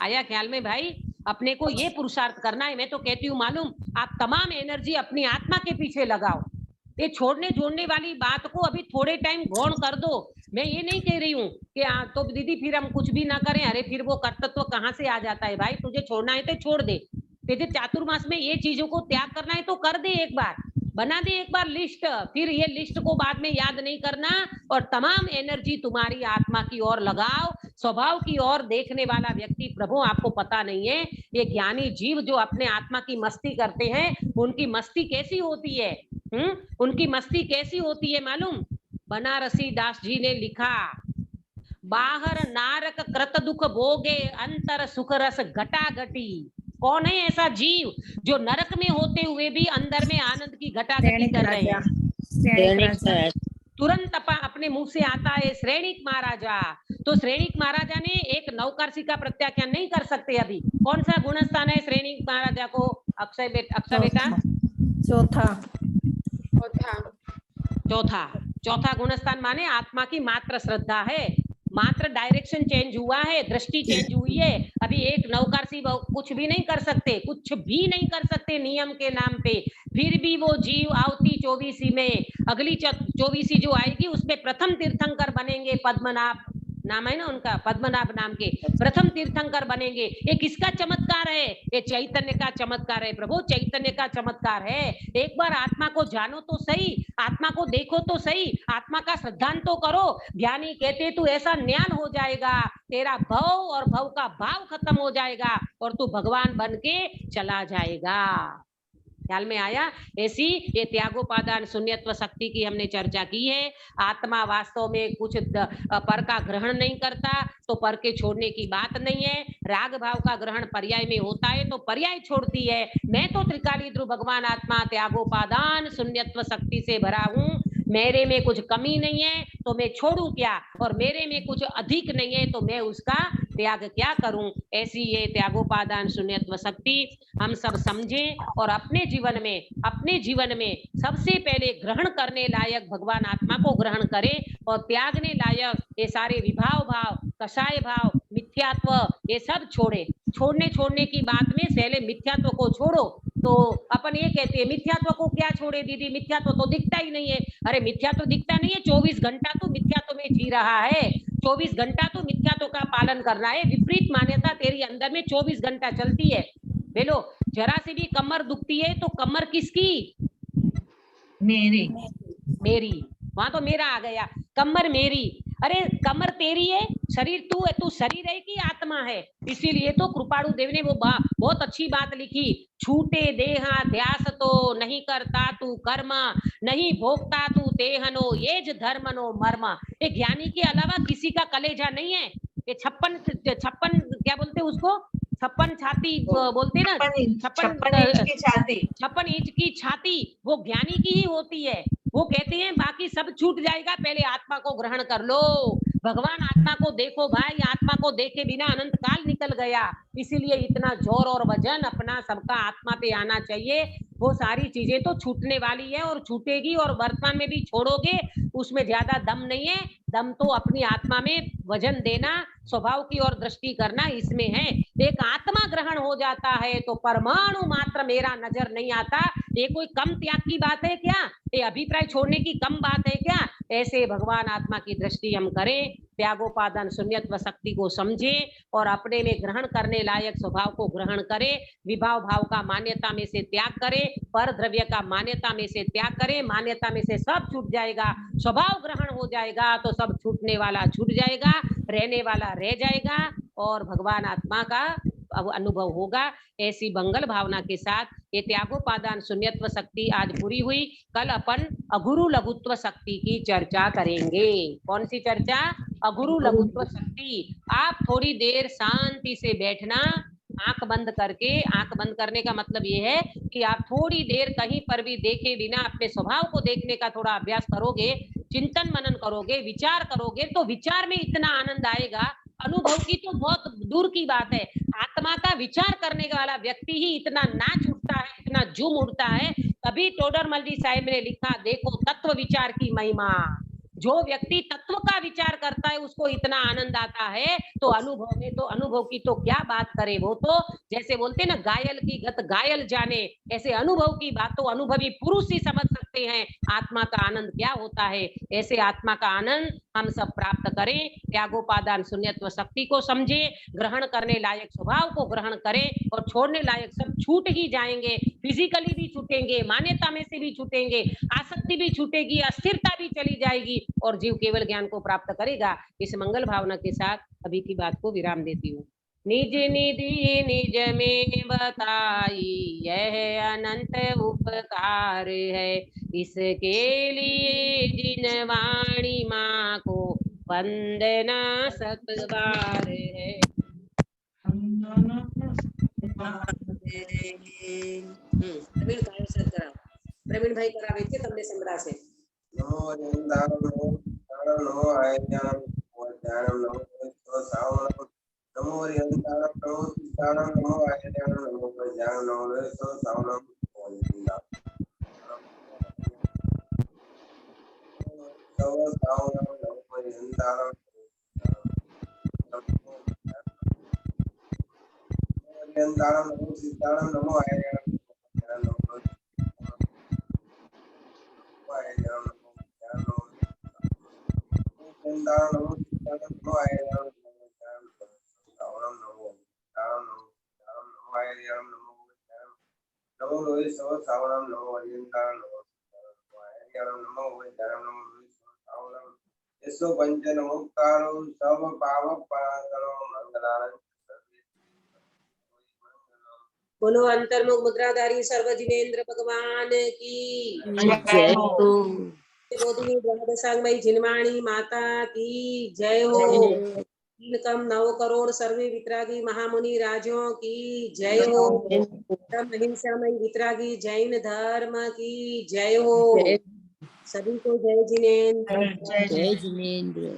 आया ख्याल में भाई? अपने को ये पुरुषार्थ करना है। मैं तो कहती हूँ मालूम, आप तमाम एनर्जी अपनी आत्मा के पीछे लगाओ। ये छोड़ने जोड़ने वाली बात को अभी थोड़े टाइम गौण कर दो। मैं ये नहीं कह रही हूँ कि तो दीदी फिर हम कुछ भी ना करें, अरे फिर वो कर्तृत्व कहाँ से आ जाता है? भाई तुझे छोड़ना है तो छोड़ दे, तुझे चातुर्मास में ये चीजों को त्याग करना है तो कर दे, एक बार बना दे एक बार लिस्ट, फिर ये लिस्ट को बाद में याद नहीं करना, और तमाम एनर्जी तुम्हारी आत्मा की ओर लगाओ। स्वभाव की ओर देखने वाला व्यक्ति, प्रभु आपको पता नहीं है, ये ज्ञानी जीव जो अपने आत्मा की मस्ती करते हैं, उनकी मस्ती कैसी होती है? उनकी मस्ती कैसी होती है मालूम? बनारसी दास जी ने लिखा, बाहर नारक कृत दुख भोगे, अंतर सुख रस घटा घटी। कौन है ऐसा जीव जो नरक में होते हुए भी अंदर में आनंद की घटाघटी कर रहे हैं? तुरंत अपने मुंह से आता है श्रेणिक महाराजा। तो श्रेणिक महाराजा ने एक नवकारसी का प्रत्याख्यान नहीं कर सकते अभी। कौन सा गुणस्थान है श्रेणिक महाराजा को? अक्षय बेटा चौथा गुणस्थान माने आत्मा की मात्र श्रद्धा है, मात्र डायरेक्शन चेंज हुआ है, दृष्टि चेंज हुई है। अभी एक नवकारसी कुछ भी नहीं कर सकते, कुछ भी नहीं कर सकते नियम के नाम पे। फिर भी वो जीव आवती 24 में, अगली 24 जो आएगी उसमें प्रथम तीर्थंकर बनेंगे। पद्मनाभ नाम है ना उनका, पद्मनाभ नाम के प्रथम तीर्थंकर बनेंगे। ये किसका चमत्कार है? ये चैतन्य का चमत्कार है प्रभु, चैतन्य का चमत्कार है। एक बार आत्मा को जानो तो सही, आत्मा को देखो तो सही, आत्मा का श्रद्धांत तो करो। ज्ञानी कहते तू ऐसा ज्ञान हो जाएगा, तेरा भव और भव का भाव खत्म हो जाएगा और तू भगवान बन के चला जाएगा। ख्याल में आया? ऐसी ये त्यागोपादान शून्यत्व शक्ति की हमने चर्चा की है। आत्मा वास्तव में कुछ पर का ग्रहण नहीं करता तो पर के छोड़ने की बात नहीं है। राग भाव का ग्रहण पर्याय में होता है तो पर्याय छोड़ती है। मैं तो त्रिकाली ध्रुव भगवान आत्मा त्यागोपादान शून्यत्व शक्ति से भरा हूँ। मेरे में कुछ कमी नहीं है तो मैं छोड़ू क्या, और मेरे में कुछ अधिक नहीं है तो मैं उसका त्याग क्या करूं। ऐसी ये त्यागोपादान शून्यत्व शक्ति हम सब समझें और अपने जीवन में सबसे पहले ग्रहण करने लायक भगवान आत्मा को ग्रहण करें, और त्यागने लायक ये सारे विभाव भाव, कषाय भाव, मिथ्यात्व, ये सब छोड़ने की बात में पहले मिथ्यात्व को छोड़ो। तो अपन ये कहते हैं मिथ्यात्व को क्या छोड़े दीदी, मिथ्यात्व तो दिखता ही नहीं है। अरे मिथ्यात्व दिखता नहीं है, 24 घंटा तो मिथ्यात्व में जी रहा है, 24 घंटा तो मिथ्यात्व का पालन कर रहा है। विपरीत मान्यता तेरी अंदर में 24 घंटा चलती है। बोलो, जरा सी भी कमर दुखती है तो कमर किसकी? मेरी। वहां तो मेरा आ गया, कमर मेरी। अरे कमर तेरी है, शरीर तू है, तू शरीर है कि आत्मा है? इसीलिए तो कृपाणु देव ने वो बहुत अच्छी बात लिखी, छूटे देहा ध्यास तो नहीं करता तू कर्म, नहीं भोगता तू देहनो येज धर्मनो मर्म। ये ज्ञानी के अलावा किसी का कलेजा नहीं है। ये 56 क्या बोलते उसको, 56 छाती बोलते ना, 56 इंच की छाती वो ज्ञानी की ही होती है। वो कहते हैं बाकी सब छूट जाएगा, पहले आत्मा को ग्रहण कर लो। भगवान आत्मा को देखो भाई, आत्मा को देखे बिना अनंत काल निकल गया। इसीलिए इतना जोर और वजन अपना सबका आत्मा पे आना चाहिए। वो सारी चीजें तो छूटने वाली है और छूटेगी, और वर्तमान में भी छोड़ोगे, उसमें ज्यादा दम नहीं है। दम तो अपनी आत्मा में वजन देना, स्वभाव की ओर दृष्टि करना, इसमें है। एक आत्मा ग्रहण हो जाता है तो परमाणु मात्र मेरा नजर नहीं आता। ये कोई कम त्याग की बात है क्या? ये अभिप्राय छोड़ने की कम बात है क्या? ऐसे भगवान आत्मा की दृष्टि हम करें, त्यागोपादान शून्यत्व शक्ति को समझे और अपने में ग्रहण करने लायक स्वभाव को ग्रहण करे, विभाव भाव का मान्यता में से त्याग करे, पर द्रव्य का मान्यता में से त्याग करे, मान्यता में से सब छूट जाएगा, स्वभाव ग्रहण हो जाएगा तो सब छूटने वाला छूट जाएगा, रहने वाला रह जाएगा और भगवान आत्मा का अनुभव होगा। ऐसी मंगल भावना के साथ ये त्यागोपादान शून्यत्व शक्ति आज पूरी हुई। कल अपन अगुरु लघुत्व शक्ति की चर्चा करेंगे। कौन सी चर्चा? अगुरु लघुत्व शक्ति। आप थोड़ी देर शांति से बैठना, आंख बंद करके। आंख बंद करने का मतलब ये है कि आप थोड़ी देर कहीं पर भी देखे बिना अपने स्वभाव को देखने का थोड़ा अभ्यास करोगे, चिंतन मनन करोगे, विचार करोगे तो विचार में इतना आनंद आएगा, अनुभव की तो बहुत दूर की बात है, आत्मा का विचार करने वाला व्यक्ति ही इतना नाच उठता है, इतना झूम उठता है। तभी टोडरमल जी साहब ने लिखा, देखो तत्व विचार की महिमा। जो व्यक्ति तत्व का विचार करता है उसको इतना आनंद आता है, तो अनुभव में तो अनुभव की तो क्या बात करे। वो तो जैसे बोलते हैं ना, घायल की गत घायल जाने, ऐसे अनुभव की बात तो अनुभवी पुरुष ही समझ सकते हैं आत्मा का आनंद क्या होता है। ऐसे आत्मा का आनंद हम सब प्राप्त करें, त्यागोपादान शून्यत्व शक्ति को समझे, ग्रहण करने लायक स्वभाव को ग्रहण करें और छोड़ने लायक सब छूट ही जाएंगे। फिजिकली भी छूटेंगे, मान्यता में से भी छूटेंगे, आसक्ति भी छूटेगी, अस्थिरता भी चली जाएगी और जीव केवल ज्ञान को प्राप्त करेगा। इस मंगल भावना के साथ अभी की बात को विराम देती हूँ। निज निधि निज में बताई यह अनंत उपकार है, इसके लिए जिन वाणी माँ को वंदना सतबार है। प्रवीण भाई सर कराओ, प्रवीण भाई करावे थे तमने संबड़ा से। नमो नमो आयज्ञानम ज्ञानम नमो सावनम नमो रियंतानम नमो सिद्धानम नमो आयज्ञानम नमो ज्ञानम नमो सावनम नमो सावनम नमो रियंतानम नमो सिद्धानम नमो आयज्ञानम बोलो अंतर्मुख मुद्राधारी सर्वजिनेन्द्र भगवान की जय हो। बोधिनी द्वादशांगमयी जिनवाणी माता की जय हो। तीन कम 9 करोड़ सर्वे वितरागी महामुनि राजों की जय हो। अहिंसामयी वितरागी जैन धर्म की जय हो। सभी को जय जिनेन्द्र। जय जिनेन्द्र।